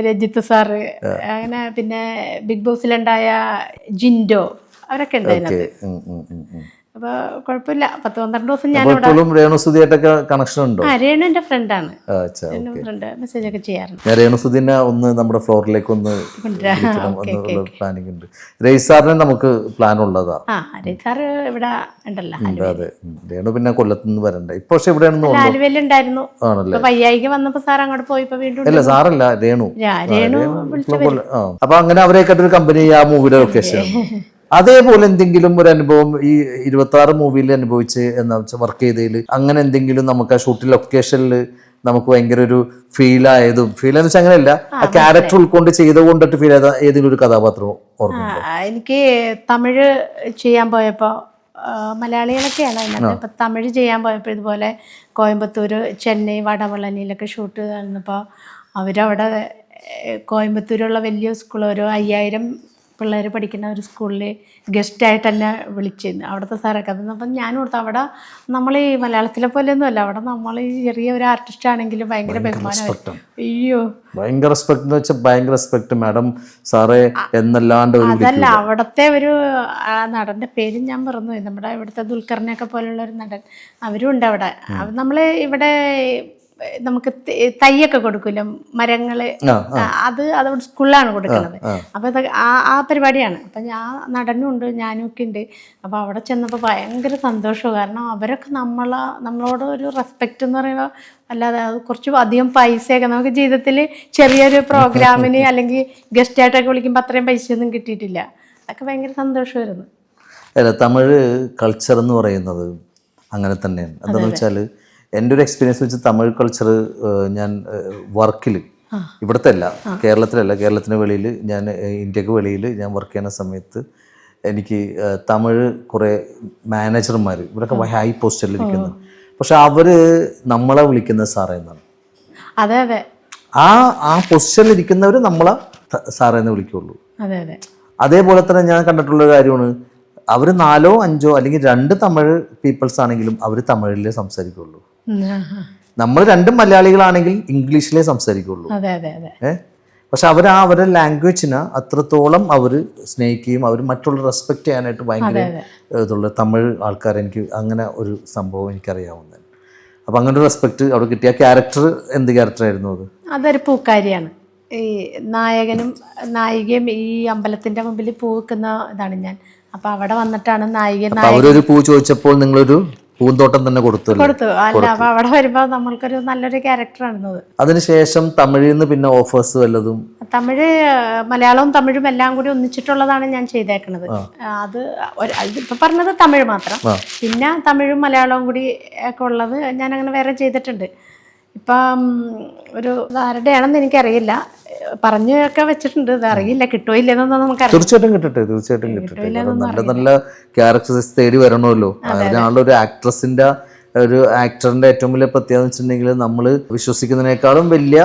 രജിത്ത് സാറ്, അങ്ങനെ പിന്നെ ബിഗ് ബോസിലുണ്ടായ ജിൻഡോ, അവരൊക്കെ ഉണ്ടായിരുന്നത്. അപ്പൊ കുഴപ്പമില്ല. 10-12 ദിവസം ഞാൻ രേണുസുധിയായിട്ടൊക്കെ കണക്ഷൻ ഉണ്ടോ? രേണു എന്റെ ഫ്രണ്ടാണ്. മെസ്സേജ് ഒക്കെ ചെയ്യാറുണ്ട്. ഞാൻ രേണുസുധിനെ ഒന്ന് നമ്മുടെ ഫ്ലോറിലേക്ക് ഒന്ന് പ്ലാനിങ് ഉണ്ട്. രജിസാറിനെ നമുക്ക് പ്ലാൻ ഉള്ളതാ. രജിസാറ് ഇവിടെ ഉണ്ടല്ലോ. അതെ, രേണു പിന്നെ കൊല്ലത്തുനിന്ന് വരണ്ട. ഇപ്പൊ പക്ഷെ ഇവിടെയാണെന്ന് ആലുവയിലുണ്ടായിരുന്നു. ആണല്ലേ. വയ്യായിക വന്നപ്പോ സാർ അങ്ങോട്ട് പോയിപ്പോ വീണ്ടും. അല്ല, സാറല്ല, രേണു. അപ്പൊ അങ്ങനെ അവരെയൊക്കെ ഒരു കമ്പനി ആ മൂവിയുടെ ലൊക്കേഷൻ. അതേപോലെ എന്തെങ്കിലും ഒരു അനുഭവം ഈ 26 മൂവിയിൽ അനുഭവിച്ച് വർക്ക് ചെയ്തതിൽ അങ്ങനെ എന്തെങ്കിലും നമുക്ക് ആ ഷൂട്ടിംഗ് ലൊക്കേഷനിൽ നമുക്ക് ഭയങ്കര ഒരു ഫീൽ എന്ന് വെച്ചാൽ അങ്ങനെയല്ല, ആ ക്യാരക്ടർ ഉൾക്കൊണ്ട് ചെയ്തുകൊണ്ടിട്ട് ഫീൽ ചെയ്ത ഏതെങ്കിലും ഒരു കഥാപാത്രം ഓർമ്മ? എനിക്ക് തമിഴ് ചെയ്യാൻ പോയപ്പോൾ മലയാളികളൊക്കെയാണ് അതിനകത്ത്. ഇപ്പം തമിഴ് ചെയ്യാൻ പോയപ്പോൾ ഇതുപോലെ കോയമ്പത്തൂർ, ചെന്നൈ, വടവളനിയിലൊക്കെ ഷൂട്ട് നടന്നപ്പോൾ അവരവിടെ കോയമ്പത്തൂരുള്ള വലിയ സ്കൂൾ, ഒരു 5000 പിള്ളേർ പഠിക്കുന്ന ഒരു സ്കൂളിൽ ഗസ്റ്റായിട്ട് എന്നെ വിളിച്ചിരുന്നു അവിടുത്തെ സാറൊക്കെ. അപ്പം ഞാനും ഓർത്തു അവിടെ നമ്മൾ ഈ മലയാളത്തിലെ പോലെയൊന്നും അല്ല, അവിടെ നമ്മൾ ഈ ചെറിയ ഒരു ആർട്ടിസ്റ്റ് ആണെങ്കിലും ഭയങ്കര ബഹുമാനമായിരുന്നു. അയ്യോ ഭയങ്കര റെസ്പെക്ട് എന്ന് വെച്ചാൽ ഭയങ്കര റെസ്പെക്ട്, മാഡം സാറേ എന്നല്ലാണ്ട്. അതല്ല, അവിടുത്തെ ഒരു നടൻ്റെ പേരും ഞാൻ മറന്നുപോയി, നമ്മുടെ ഇവിടുത്തെ ദുൽഖറിനെയൊക്കെ പോലുള്ള ഒരു നടൻ, അവരും ഉണ്ട് അവിടെ. നമ്മൾ ഇവിടെ നമുക്ക് തൈയൊക്കെ കൊടുക്കില്ല, മരങ്ങള്, അത് സ്കൂളിലാണ് കൊടുക്കുന്നത്. അപ്പോൾ ആ പരിപാടിയാണ്. അപ്പം നടനും ഉണ്ട്, ഞാനും ഒക്കെ ഉണ്ട്. അപ്പോൾ അവിടെ ചെന്നപ്പോൾ ഭയങ്കര സന്തോഷവും. കാരണം അവരൊക്കെ നമ്മളോട് ഒരു റെസ്പെക്റ്റ് എന്ന് പറയുമ്പോൾ അല്ലാതെ അത് കുറച്ച് അധികം പൈസയൊക്കെ നമുക്ക് ജീവിതത്തിൽ ചെറിയൊരു പ്രോഗ്രാമിന് അല്ലെങ്കിൽ ഗസ്റ്റായിട്ടൊക്കെ വിളിക്കുമ്പോൾ അത്രയും പൈസയൊന്നും കിട്ടിയിട്ടില്ല. അതൊക്കെ ഭയങ്കര സന്തോഷമായിരുന്നു. അല്ല, തമിഴ് കൾച്ചർ എന്ന് പറയുന്നത് അങ്ങനെ തന്നെയാണ്. എന്താണെന്ന് വെച്ചാൽ എൻ്റെ ഒരു എക്സ്പീരിയൻസ് വെച്ച് തമിഴ് കൾച്ചർ ഞാൻ വർക്കിൽ, ഇവിടുത്തെ അല്ല, കേരളത്തിന് വെളിയിൽ, ഞാൻ ഇന്ത്യക്ക് വെളിയിൽ ഞാൻ വർക്ക് ചെയ്യുന്ന സമയത്ത് എനിക്ക് തമിഴ് കുറേ മാനേജർമാർ, ഇവരൊക്കെ ഹൈ പോസ്റ്റിലിരിക്കുന്നത്, പക്ഷെ അവർ നമ്മളെ വിളിക്കുന്നത് സാറേ എന്നാണ്. അതെ അതെ, ആ പൊസിഷനിലിരിക്കുന്നവർ നമ്മളെ സാറേ എന്ന് വിളിക്കുള്ളൂ. അതെ അതെ. അതേപോലെ തന്നെ ഞാൻ കണ്ടിട്ടുള്ള കാര്യമാണ്, അവർ 4 5 അല്ലെങ്കിൽ 2 തമിഴ് പീപ്പിൾസ് ആണെങ്കിലും അവർ തമിഴിലേ സംസാരിക്കുള്ളൂ. നമ്മൾ 2 മലയാളികളാണെങ്കിൽ ഇംഗ്ലീഷിലേ സംസാരിക്കുള്ളൂ. പക്ഷെ അവരുടെ ലാംഗ്വേജിനെ അത്രത്തോളം അവർ സ്നേഹിക്കുകയും അവർ മറ്റുള്ള റെസ്പെക്ട് ചെയ്യാനായിട്ട് ഭയങ്കര ഇതുള്ള തമിഴ് ആൾക്കാർ, എനിക്ക് അങ്ങനെ ഒരു സംഭവം എനിക്കറിയാവുന്നത്. അപ്പം അങ്ങനെ ഒരു റെസ്പെക്ട് അവിടെ കിട്ടിയ ക്യാരക്ടർ എന്ത് ക്യാരക്ടറായിരുന്നു അത്? അതൊരു പൂക്കാരിയാണ്. ഈ നായകനും നായികയും ഈ അമ്പലത്തിൻ്റെ മുമ്പിൽ പൂ വെക്കുന്ന ഇതാണ് ഞാൻ. അപ്പം അവിടെ വന്നിട്ടാണ് അവരൊരു പൂ ചോദിച്ചപ്പോൾ നിങ്ങളൊരു പൂന്തോട്ടം തന്നെ കൊടുത്തു. അല്ല, അപ്പൊ അവിടെ വരുമ്പോ നമ്മൾക്കൊരു നല്ലൊരു ക്യാരക്ടറാണ്. അതിനുശേഷം തമിഴിൽ നിന്ന് പിന്നെ ഓഫേഴ്സ് വല്ലതും? തമിഴ്, മലയാളവും തമിഴും എല്ലാം കൂടി ഒന്നിച്ചിട്ടുള്ളതാണ് ഞാൻ ചെയ്തേക്കുന്നത്. അത് ഇപ്പൊ പറഞ്ഞത് തമിഴ് മാത്രം, പിന്നെ തമിഴും മലയാളവും കൂടി ഒക്കെ ഉള്ളത് ഞാൻ അങ്ങനെ വേറെ ചെയ്തിട്ടുണ്ട്. ഇപ്പം ഒരു ആരുടെയാണെന്ന് എനിക്കറിയില്ല, പറഞ്ഞൊക്കെ വെച്ചിട്ടുണ്ട്. ഇത് അറിയില്ല, കിട്ടുമോ ഇല്ലെന്നൊന്നും നമുക്കറിയാം. തീർച്ചയായിട്ടും കിട്ടട്ടെ. നല്ല നല്ല ക്യാരക്ടേഴ്സ് തേടി വരണമല്ലോ. അതിനാണല്ലോ ഒരു ആക്ട്രസിന്റെ, ഒരു ആക്ടറിന്റെ ഏറ്റവും വലിയ പ്രത്യേകത എന്ന് വെച്ചിട്ടുണ്ടെങ്കിൽ നമ്മൾ വിശ്വസിക്കുന്നതിനേക്കാളും വലിയ,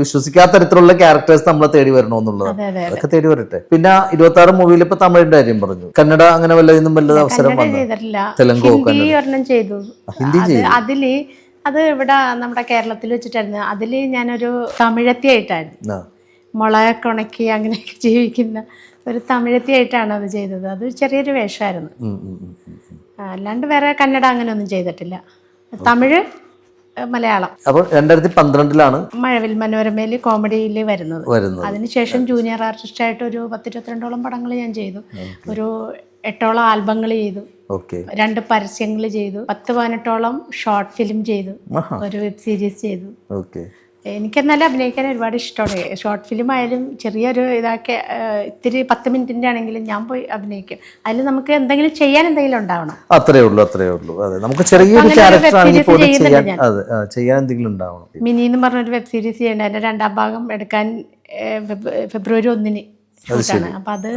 വിശ്വസിക്കാത്ത തരത്തിലുള്ള ക്യാരക്ടേഴ്സ് നമ്മളെ തേടി വരണമെന്നുള്ളത്. അതൊക്കെ തേടി വരട്ടെ. പിന്നെ 26 മൂവിയിൽ ഇപ്പൊ തമിഴിന്റെ കാര്യം പറഞ്ഞു, കന്നഡ അങ്ങനെ വല്ലതും അവസരം വന്നു? തെലുങ്കോ, ഹിന്ദി ചെയ്തു. അതില് അത് ഇവിടെ നമ്മുടെ കേരളത്തിൽ വെച്ചിട്ടായിരുന്നു. അതിൽ ഞാനൊരു തമിഴത്തിയായിട്ടായിരുന്നു, മുളകൊക്കെ ഉണക്കി അങ്ങനെയൊക്കെ ജീവിക്കുന്ന ഒരു തമിഴത്തിയായിട്ടാണ് അത് ചെയ്തത്. അത് ചെറിയൊരു വേഷമായിരുന്നു. അല്ലാണ്ട് വേറെ കന്നഡ അങ്ങനെയൊന്നും ചെയ്തിട്ടില്ല. തമിഴ്, മലയാളം. അപ്പോൾ 2012 മഴവിൽ മനോരമയിൽ കോമഡിയിൽ വരുന്നത്. അതിനുശേഷം ജൂനിയർ ആർട്ടിസ്റ്റായിട്ട് ഒരു 10-22 പടങ്ങൾ ഞാൻ ചെയ്തു. ഒരു 8 ആൽബങ്ങൾ ചെയ്തു, 2 പരസ്യങ്ങൾ ചെയ്തു, 10-18 ഷോർട്ട് ഫിലിം ചെയ്തു, ഒരു വെബ് സീരീസ് ചെയ്തു. എനിക്കെന്നാലും അഭിനയിക്കാൻ ഒരുപാട് ഇഷ്ടമാണ്. ഷോർട്ട് ഫിലിം ആയാലും ചെറിയൊരു ഇതാക്കി ഇത്തിരി 10 മിനിറ്റിൻ്റെ ആണെങ്കിലും ഞാൻ പോയി അഭിനയിക്കും. അതിൽ നമുക്ക് എന്തെങ്കിലും ചെയ്യാൻ എന്തെങ്കിലും ഉണ്ടാവണം. അത്രേ ഉള്ളൂ. അതെ, നമുക്ക് ചെറിയൊരു ക്യാരക്ടർ ആണെങ്കിൽ പോലും ചെയ്യാൻ എന്തെങ്കിലും ഉണ്ടാവണം. മിനി എന്ന് പറഞ്ഞൊരു വെബ് സീരീസ് ചെയ്യണം. അതിൻ്റെ 2ാം ഭാഗം എടുക്കാൻ ഫെബ്രുവരി 1 ഷൂട്ടാണ്. അപ്പൊ അത്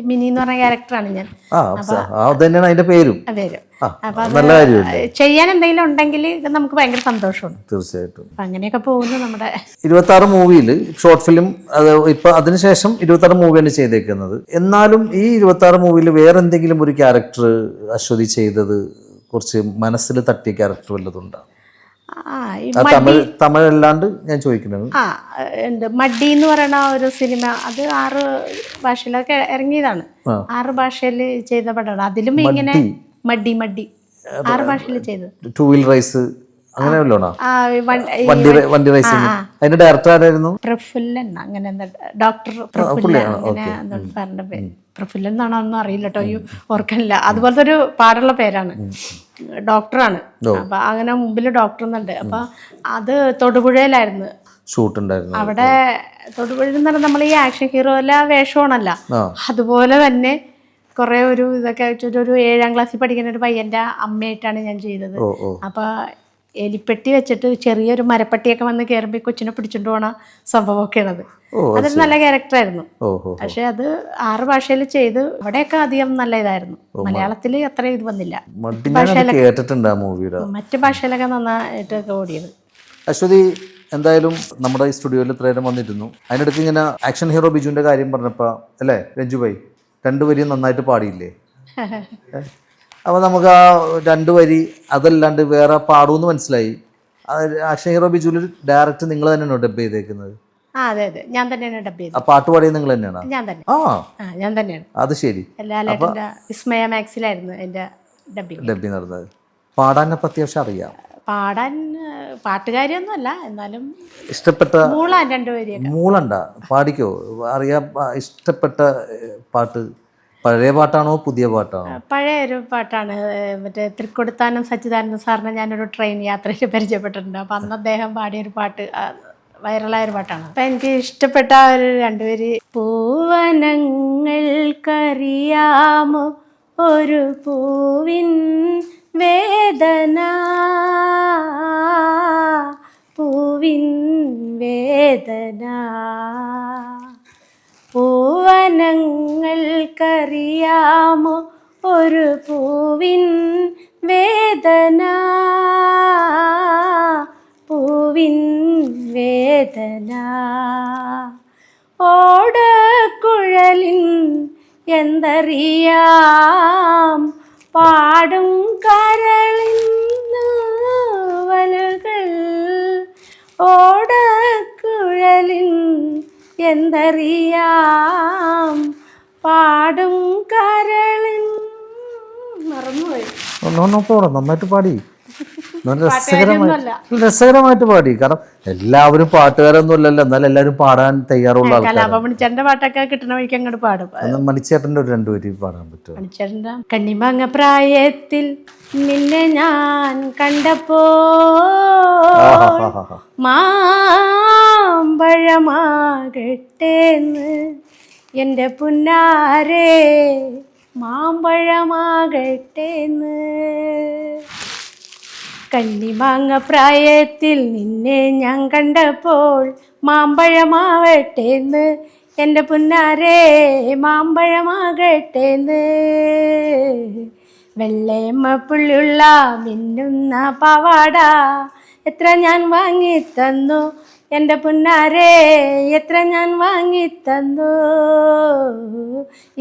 മിനി എന്ന് പറഞ്ഞ ക്യാരക്ടറാണ് ഞാൻ. അപ്പൊ ചെയ്യാൻ എന്തെങ്കിലും ഉണ്ടെങ്കിൽ നമുക്ക് ഭയങ്കര സന്തോഷമാണ്. തീർച്ചയായിട്ടും. അങ്ങനെയൊക്കെ പോകുന്നു നമ്മുടെ 26 മൂവിയിൽ ഷോർട്ട് ഫിലിം. അത് ഇപ്പൊ അതിനുശേഷം 26 മൂവിയാണ് ചെയ്തേക്കുന്നത്. എന്നാലും ഈ 26 മൂവിയിൽ വേറെ എന്തെങ്കിലും ഒരു ക്യാരക്ടർ അശ്വതി ചെയ്തത് കുറച്ച് മനസ്സിൽ തട്ടിയ ക്യാരക്ടർ വല്ലതുണ്ടോ? തമിഴ് അല്ലാണ്ട് ഞാൻ ചോദിക്കുന്നത് ഉണ്ട്. മഡി എന്ന് പറയുന്ന ഒരു സിനിമ, അത് 6 ഭാഷയിലൊക്കെ ഇറങ്ങിയതാണ്. 6 ഭാഷയിൽ ചെയ്ത പടമാണ്. അതിലും ഇങ്ങനെ മഡി 6 ഭാഷയിൽ ചെയ്തത്. 2 വീൽ റേസ് അങ്ങനെ വണ്ടി റേസിംഗ്. അതിന്റെ ഡയറക്ടർ ആരായിരുന്നു? പ്രഫുല്ലൻ, അങ്ങനെ ഡോക്ടർ പ്രഫുല്ലൻ, അങ്ങനെ സാറിന്റെ പേര്. പ്രഫുല്ലൻ എന്നാണോ ഒന്നും അറിയില്ല കേട്ടോ, ഓർക്കണില്ല. അതുപോലത്തെ ഒരു പാടുള്ള പേരാണ്. ഡോക്ടറാണ്. അപ്പൊ അങ്ങനെ മുമ്പിൽ ഡോക്ടർ എന്നുണ്ട്. അപ്പൊ അത് തൊടുപുഴയിലായിരുന്നു ഷൂട്ട് ഉണ്ടായിരുന്നു. അവിടെ തൊടുപുഴയിൽ എന്ന് പറഞ്ഞാൽ നമ്മൾ ഈ ആക്ഷൻ ഹീറോയിലെ വേഷമാണല്ല, അതുപോലെ തന്നെ കുറെ ഒരു ഇതൊക്കെ വെച്ചിട്ട് ഒരു 7ാം ക്ലാസ്സിൽ പഠിക്കുന്ന ഒരു പയ്യന്റെ അമ്മയായിട്ടാണ് ഞാൻ ചെയ്തത്. അപ്പൊ എലിപ്പെട്ടി വെച്ചിട്ട് ചെറിയൊരു മരപ്പട്ടിയൊക്കെ വന്ന് കയറുമ്പോൾ കൊച്ചിനെ പിടിച്ചോണ്ട് പോണ സംഭവമൊക്കെയാണത്. അതൊരു നല്ല ക്യാരക്ടറായിരുന്നു. പക്ഷെ അത് 6 ഭാഷയിൽ ചെയ്ത് അവിടെയൊക്കെ അധികം നല്ല ഇതായിരുന്നു. മലയാളത്തിൽ അത്ര ഇത് വന്നില്ല. മറ്റു ഭാഷയിലൊക്കെ നന്നായിട്ടൊക്കെ ഓടിയത്. അശ്വതി എന്തായാലും നമ്മുടെ ഈ സ്റ്റുഡിയോയിൽ ഇത്ര നേരം വന്നിരുന്നു. അതിനിടയ്ക്ക് ഇങ്ങനെ ആക്ഷൻ ഹീറോ ബിജുവിൻ്റെ കാര്യം പറഞ്ഞപ്പോൾ അല്ലേ രഞ്ജുഭായി 2 വരി നന്നായിട്ട് പാടിയില്ലേ? അപ്പോൾ നമുക്ക് ആ 2 വരി അതല്ലാണ്ട് വേറെ പാടുമെന്ന് മനസ്സിലായി. ആക്ഷൻ ഹീറോ ബിജുവിൽ ഡയറക്റ്റ് നിങ്ങൾ തന്നെയാണോ ഡബ് ചെയ്തേക്കുന്നത്? അതെ ഞാൻ തന്നെയാണ് ഡബ് ചെയ്തത്. ആ പാട്ട് പാടിയത് നിങ്ങൾ തന്നെയാണോ? ഞാൻ തന്നെ. ഞാൻ തന്നെയാണ്. അത് ശരി. ലാലേട്ടൻ്റെ വിസ്മയ മാക്സിലായിരുന്നു എൻ്റെ ഡബിങ് നടന്നത്. പാടാനപ്പോൾ അത്യാവശ്യം അറിയാം. പാടാൻ പാട്ടുകാരിയൊന്നുമല്ല, എന്നാലും ഇഷ്ടപ്പെട്ട മൂളാൻ 2 വരിയൊക്കെ മൂളണ്ട പാടിക്കോ? അറിയാം. ഇഷ്ടപ്പെട്ട പാട്ട് പഴയ പാട്ടാണോ പുതിയ പാട്ടാണോ? പഴയ ഒരു പാട്ടാണ്. മറ്റേ തൃക്കൊടുത്താനം സച്ചിദാനന്ദ സാറിനെ ഞാനൊരു ട്രെയിൻ യാത്രയിൽ പരിചയപ്പെട്ടിട്ടുണ്ട്. അപ്പം അന്ന് അദ്ദേഹം പാടിയൊരു പാട്ട് വൈറലായൊരു പാട്ടാണ്. അപ്പം എനിക്ക് ഇഷ്ടപ്പെട്ട ഒരു 2 വരി. പൂവനങ്ങൾക്കറിയാമോ ഒരു പൂവിൻ വേദന, പൂവിൻ വേദന, പൂവനങ്ങൾക്കറിയാമോ ഒരു പൂവിൻ വേദന, പൂവിൻ വേദന, ഓടക്കുഴലിൻ എന്തറിയാം പാടും കരളിൻ വലുകൾ, ഓടക്കുഴലിൻ എന്തറിയാം പാടും കരളിൻ. മറന്നുപോയി. നന്നായിട്ട് പാടി. രസകരമായിട്ട് പാടി. കാരണം എല്ലാവരും പാട്ടുകാരൊന്നും അല്ലല്ലോ, എന്നാലും എല്ലാവരും പാടാൻ തയ്യാറുള്ള ആൾക്കാരാണ്. മണിച്ചേട്ടന്റെ പാട്ടൊക്കെ കിട്ടണ വഴിക്ക് അങ്ങോട്ട് പാടും. മണിച്ചേട്ടന്റെ ഒരു 2 വരി പാടാൻ പറ്റുമോ? മണിച്ചേട്ടന്റെ കണ്ണിമാങ്ങ പ്രായത്തിൽ നിന്നെ ഞാൻ കണ്ടപ്പോ മാമ്പഴമാകട്ടേന്ന് എൻ്റെ പുന്നാരേ, മാമ്പഴമാകട്ടേന്ന്. കണ്ണിമാങ്ങ പ്രായത്തിൽ നിന്നെ ഞാൻ കണ്ടപ്പോൾ മാമ്പഴമാവട്ടേന്ന് എൻ്റെ പുന്നാരേ, മാമ്പഴമാകട്ടേന്ന്. വെള്ളയമ്മപ്പുള്ളിയുള്ള മിന്നുന്ന പാവാട എത്ര ഞാൻ വാങ്ങിത്തന്നു എൻ്റെ പുന്നാരേ, എത്ര ഞാൻ വാങ്ങിത്തന്നു.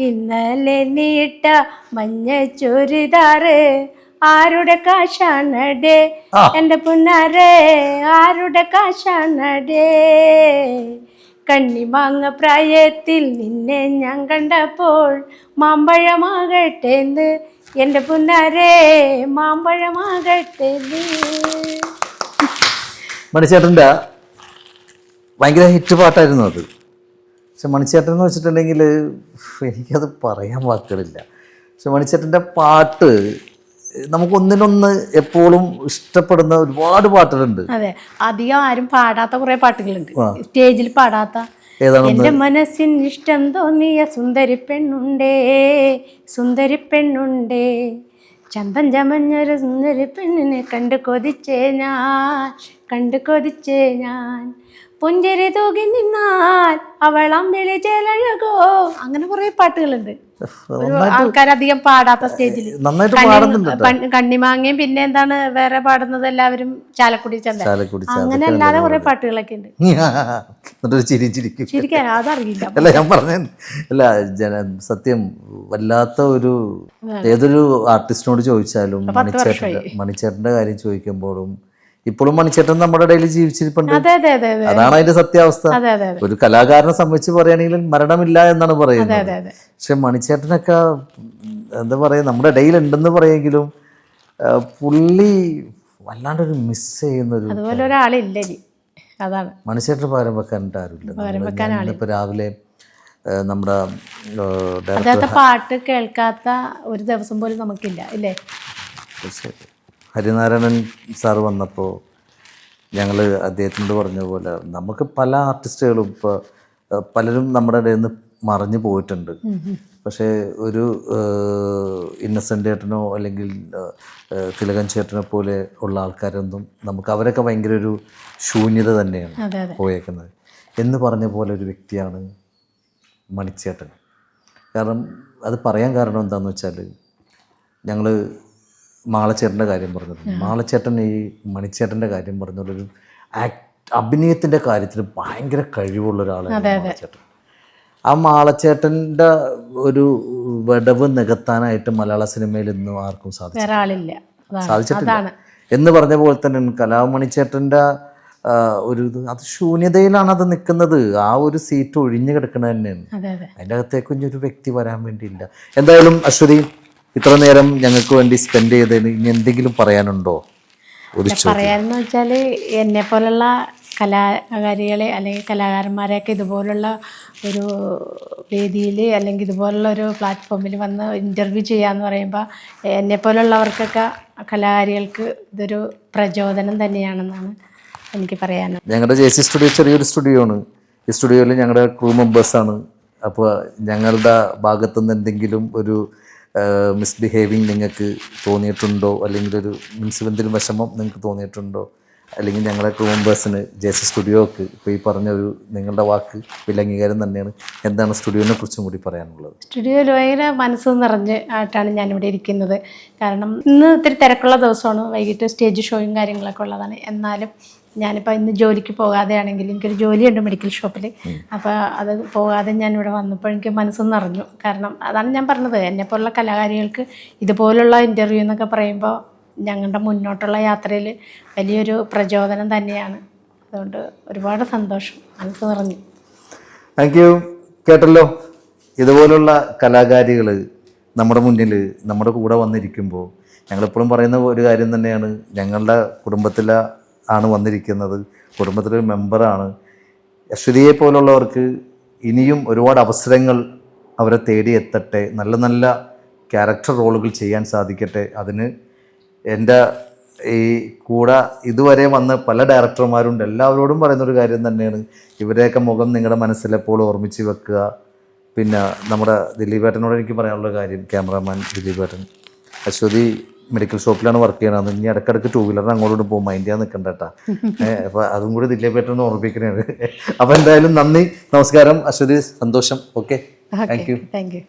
ഇന്നലെ നീട്ട മഞ്ഞ ചുരിദാറ് ആരുടെ കാശാണടേ എൻ്റെ പുന്നാരേ, ആരുടെ കാശാണടേ. കണ്ണിമാങ്ങ പ്രായത്തിൽ നിന്നെ ഞാൻ കണ്ടപ്പോൾ മാമ്പഴമാകട്ടേന്ന് എൻ്റെ പുന്നാരേ, മാമ്പഴമാകട്ടേന്ന്. മണിച്ചേട്ടൻ്റെ ഭയങ്കര ഹിറ്റ് പാട്ടായിരുന്നു അത്. പക്ഷെ മണിച്ചേട്ടൻ എന്ന് വെച്ചിട്ടുണ്ടെങ്കിൽ എനിക്കത് പറയാൻ വാക്കുകളില്ല. പക്ഷെ മണിച്ചേട്ടൻ്റെ പാട്ട് നമുക്ക് ഒന്നിനൊന്ന് എപ്പോഴും ഇഷ്ടപ്പെടുന്ന ഒരുപാട് പാട്ടുകളുണ്ട്. അതെ, അധികം ആരും പാടാത്ത കുറെ പാട്ടുകളുണ്ട്, സ്റ്റേജിൽ പാടാത്ത. എന്റെ മനസ്സിന് ഇഷ്ടം തോന്നിയ സുന്ദരി പെണ്ണുണ്ടേ, സുന്ദരി പെണ്ണുണ്ടേ, ചന്തം ചമഞ്ഞൊരു സുന്ദരി പെണ്ണിനെ കണ്ടു കൊതിച്ചേ ഞാൻ, കണ്ടു കൊതിച്ചേ ഞാൻ, പുഞ്ചിരി തൂകി നിന്നാൽ അവൾ അമ്പിളി ചേലഴകോ. അങ്ങനെ കുറെ പാട്ടുകളുണ്ട് ആൾക്കാരധികം പാടാത്ത സ്റ്റേജിൽ. കണ്ണിമാങ്ങയും പിന്നെ എന്താണ് വേറെ പാടുന്നത് എല്ലാവരും ചാലക്കുടി ചന്ത, അങ്ങനെ അല്ലാതെ കുറെ പാട്ടുകളൊക്കെ ഉണ്ട്. ചിരിക്കാൻ അതറിയില്ല. അല്ല ഞാൻ പറഞ്ഞ അല്ല സത്യം വല്ലാത്ത ഒരു ഏതൊരു ആർട്ടിസ്റ്റിനോട് ചോദിച്ചാലും മണിച്ചേട്ടന്റെ കാര്യം ചോദിക്കുമ്പോഴും ഇപ്പോഴും മണിച്ചേട്ടൻ നമ്മുടെ ഇടയിൽ ജീവിച്ചിരിപ്പുണ്ട്. അതാണ് അതിന്റെ സത്യാവസ്ഥ. ഒരു കലാകാരനെ സംബന്ധിച്ച് പറയുകയാണെങ്കിൽ മരണമില്ല എന്നാണ് പറയുന്നത്. പക്ഷെ മണിച്ചേട്ടനൊക്കെ എന്താ പറയാ നമ്മുടെ ഇടയിൽ ഉണ്ടെന്ന് പറയെങ്കിലും പുള്ളി വല്ലാണ്ടൊരു മിസ് ചെയ്യുന്നൊരു, അതുപോലെ ഒരാളില്ല. അതാണ് മണിച്ചേട്ടന് പകരം വെക്കാനായിട്ട് ആരുമില്ല. ഇപ്പൊ രാവിലെ നമ്മുടെ പാട്ട് കേൾക്കാത്ത ഒരു ദിവസം പോലും നമുക്കില്ല ഇല്ലേ? ഹരിനാരായണൻ സാറ് വന്നപ്പോൾ ഞങ്ങൾ അദ്ദേഹത്തിനോട് പറഞ്ഞ പോലെ നമുക്ക് പല ആർട്ടിസ്റ്റുകളും ഇപ്പോൾ പലരും നമ്മുടെ ഇടയിൽ നിന്ന് മറഞ്ഞു പോയിട്ടുണ്ട്. പക്ഷേ ഒരു ഇന്നസെൻ്റ് ചേട്ടനോ അല്ലെങ്കിൽ തിലകൻ ചേട്ടനെ പോലെ ഉള്ള ആൾക്കാരൊന്നും നമുക്ക് അവരൊക്കെ ഭയങ്കര ഒരു ശൂന്യത തന്നെയാണ് പോയേക്കുന്നത് എന്ന് പറഞ്ഞ പോലെ ഒരു വ്യക്തിയാണ് മണിച്ചേട്ടൻ. കാരണം അത് പറയാൻ കാരണം എന്താണെന്ന് വെച്ചാൽ ഞങ്ങൾ മാളച്ചേട്ടൻ്റെ കാര്യം പറഞ്ഞത്, മാളച്ചേട്ടൻ ഈ മണിച്ചേട്ടൻ്റെ കാര്യം പറഞ്ഞൊരു അഭിനയത്തിൻ്റെ കാര്യത്തിൽ ഭയങ്കര കഴിവുള്ള ഒരാളാണ് മാളച്ചേട്ടൻ. ആ മാളച്ചേട്ടൻ്റെ ഒരു വിടവ് നികത്താനായിട്ട് മലയാള സിനിമയിൽ ഇന്നും ആർക്കും സാധിച്ചിട്ടില്ല എന്ന് പറഞ്ഞ പോലെ തന്നെ കലാമണിച്ചേട്ടൻ്റെ ഒരു ഇത് അത് ശൂന്യതയിലാണ് അത് നിൽക്കുന്നത്. ആ ഒരു സീറ്റ് ഒഴിഞ്ഞു കിടക്കുന്നത് തന്നെയാണ്. അതിൻ്റെ അകത്തേക്ക് കുഞ്ഞൊരു വ്യക്തി വരാൻ വേണ്ടിയില്ല. എന്തായാലും അശ്വതി, ഇത്ര നേരം ഞങ്ങൾക്ക് വേണ്ടി സ്പെൻഡ് ചെയ്തതിന് ഇനി എന്തെങ്കിലും പറയാനുണ്ടോ? പറയാനെന്ന് വെച്ചാൽ എന്നെ പോലുള്ള കലാകാരികളെ അല്ലെങ്കിൽ കലാകാരന്മാരെയൊക്കെ ഇതുപോലുള്ള ഒരു വേദിയിൽ അല്ലെങ്കിൽ ഇതുപോലുള്ള ഒരു പ്ലാറ്റ്ഫോമിൽ വന്ന് ഇൻ്റർവ്യൂ ചെയ്യാന്ന് പറയുമ്പോൾ എന്നെപ്പോലുള്ളവർക്കൊക്കെ കലാകാരികൾക്ക് ഇതൊരു പ്രചോദനം തന്നെയാണെന്നാണ് എനിക്ക് പറയാനുള്ളത്. ഞങ്ങളുടെ JC സ്റ്റുഡിയോ ചെറിയൊരു സ്റ്റുഡിയോ ആണ്. ഈ സ്റ്റുഡിയോയിൽ ഞങ്ങളുടെ ക്രൂ മെമ്പേഴ്സാണ്. അപ്പോൾ ഞങ്ങളുടെ ഭാഗത്തുനിന്ന് എന്തെങ്കിലും ഒരു മിസ്ബിഹേവിങ് നിങ്ങൾക്ക് തോന്നിയിട്ടുണ്ടോ, അല്ലെങ്കിൽ ഒരു എന്തെങ്കിലും വിഷമം നിങ്ങൾക്ക് തോന്നിയിട്ടുണ്ടോ, അല്ലെങ്കിൽ ഞങ്ങളുടെ ക്രൂ മെമ്പേഴ്സിന് JC സ്റ്റുഡിയോക്ക് ഇപ്പോൾ ഈ പറഞ്ഞൊരു നിങ്ങളുടെ വാക്ക് വലിയ അംഗീകാരം തന്നെയാണ്. എന്താണ് സ്റ്റുഡിയോനെ കുറിച്ചും കൂടി പറയാനുള്ളത്? സ്റ്റുഡിയോയിൽ ഭയങ്കര മനസ്സ് നിറഞ്ഞ് ആയിട്ടാണ് ഞാനിവിടെ ഇരിക്കുന്നത്. കാരണം ഇന്ന് ഇത്തിരി തിരക്കുള്ള ദിവസമാണ്, വൈകിട്ട് സ്റ്റേജ് ഷോയും കാര്യങ്ങളൊക്കെ ഉള്ളതാണ്. എന്നാലും ഞാനിപ്പോൾ ഇന്ന് ജോലിക്ക് പോകാതെ ആണെങ്കിൽ എനിക്കൊരു ജോലിയുണ്ട് മെഡിക്കൽ ഷോപ്പിൽ. അപ്പോൾ അത് പോകാതെ ഞാനിവിടെ വന്നപ്പോൾ എനിക്ക് മനസ്സ് നിറഞ്ഞു. കാരണം അതാണ് ഞാൻ പറഞ്ഞത്, എന്നെപ്പോലുള്ള കലാകാരികൾക്ക് ഇതുപോലുള്ള ഇൻ്റർവ്യൂ എന്നൊക്കെ പറയുമ്പോൾ ഞങ്ങളുടെ മുന്നോട്ടുള്ള യാത്രയിൽ വലിയൊരു പ്രചോദനം തന്നെയാണ്. അതുകൊണ്ട് ഒരുപാട് സന്തോഷം, മനസ്സ് നിറഞ്ഞു. Thank you. കേട്ടല്ലോ, ഇതുപോലുള്ള കലാകാരികൾ നമ്മുടെ മുന്നിൽ നമ്മുടെ കൂടെ വന്നിരിക്കുമ്പോൾ ഞങ്ങളെപ്പോഴും പറയുന്ന ഒരു കാര്യം തന്നെയാണ്, ഞങ്ങളുടെ കുടുംബത്തിലെ ആണ് വന്നിരിക്കുന്നത്, കുടുംബത്തിലൊരു മെമ്പറാണ്. അശ്വതിയെ പോലുള്ളവർക്ക് ഇനിയും ഒരുപാട് അവസരങ്ങൾ അവരെ തേടി എത്തട്ടെ, നല്ല നല്ല ക്യാരക്ടർ റോളുകൾ ചെയ്യാൻ സാധിക്കട്ടെ. അതിന് എൻ്റെ ഈ കൂടെ ഇതുവരെ വന്ന പല ഡയറക്ടർമാരുണ്ട്, എല്ലാവരോടും പറയുന്നൊരു കാര്യം തന്നെയാണ്, ഇവരെയൊക്കെ മുഖം നിങ്ങളുടെ മനസ്സിലെപ്പോഴും ഓർമ്മിച്ച് വെക്കുക. പിന്നെ നമ്മുടെ ദിലീപേട്ടനോട് എനിക്ക് പറയാനുള്ള കാര്യം, ക്യാമറാമാൻ ദിലീപേട്ടൻ, അശ്വതി മെഡിക്കൽ ഷോപ്പിലാണ് വർക്ക് ചെയ്യണത്. ഇനി ഇടയ്ക്കിടയ്ക്ക് 2 വീലറിന് അങ്ങോട്ട് പോകും, മൈൻഡ് ചെയ്യാൻ നിൽക്കണ്ട കേട്ടാ. അപ്പോൾ അതും കൂടി ദിലീപേട്ടൻ ഓർമ്മിക്കണേ. അപ്പോൾ എന്തായാലും നന്ദി, നമസ്കാരം അശ്വതി, സന്തോഷം. Okay, thank you.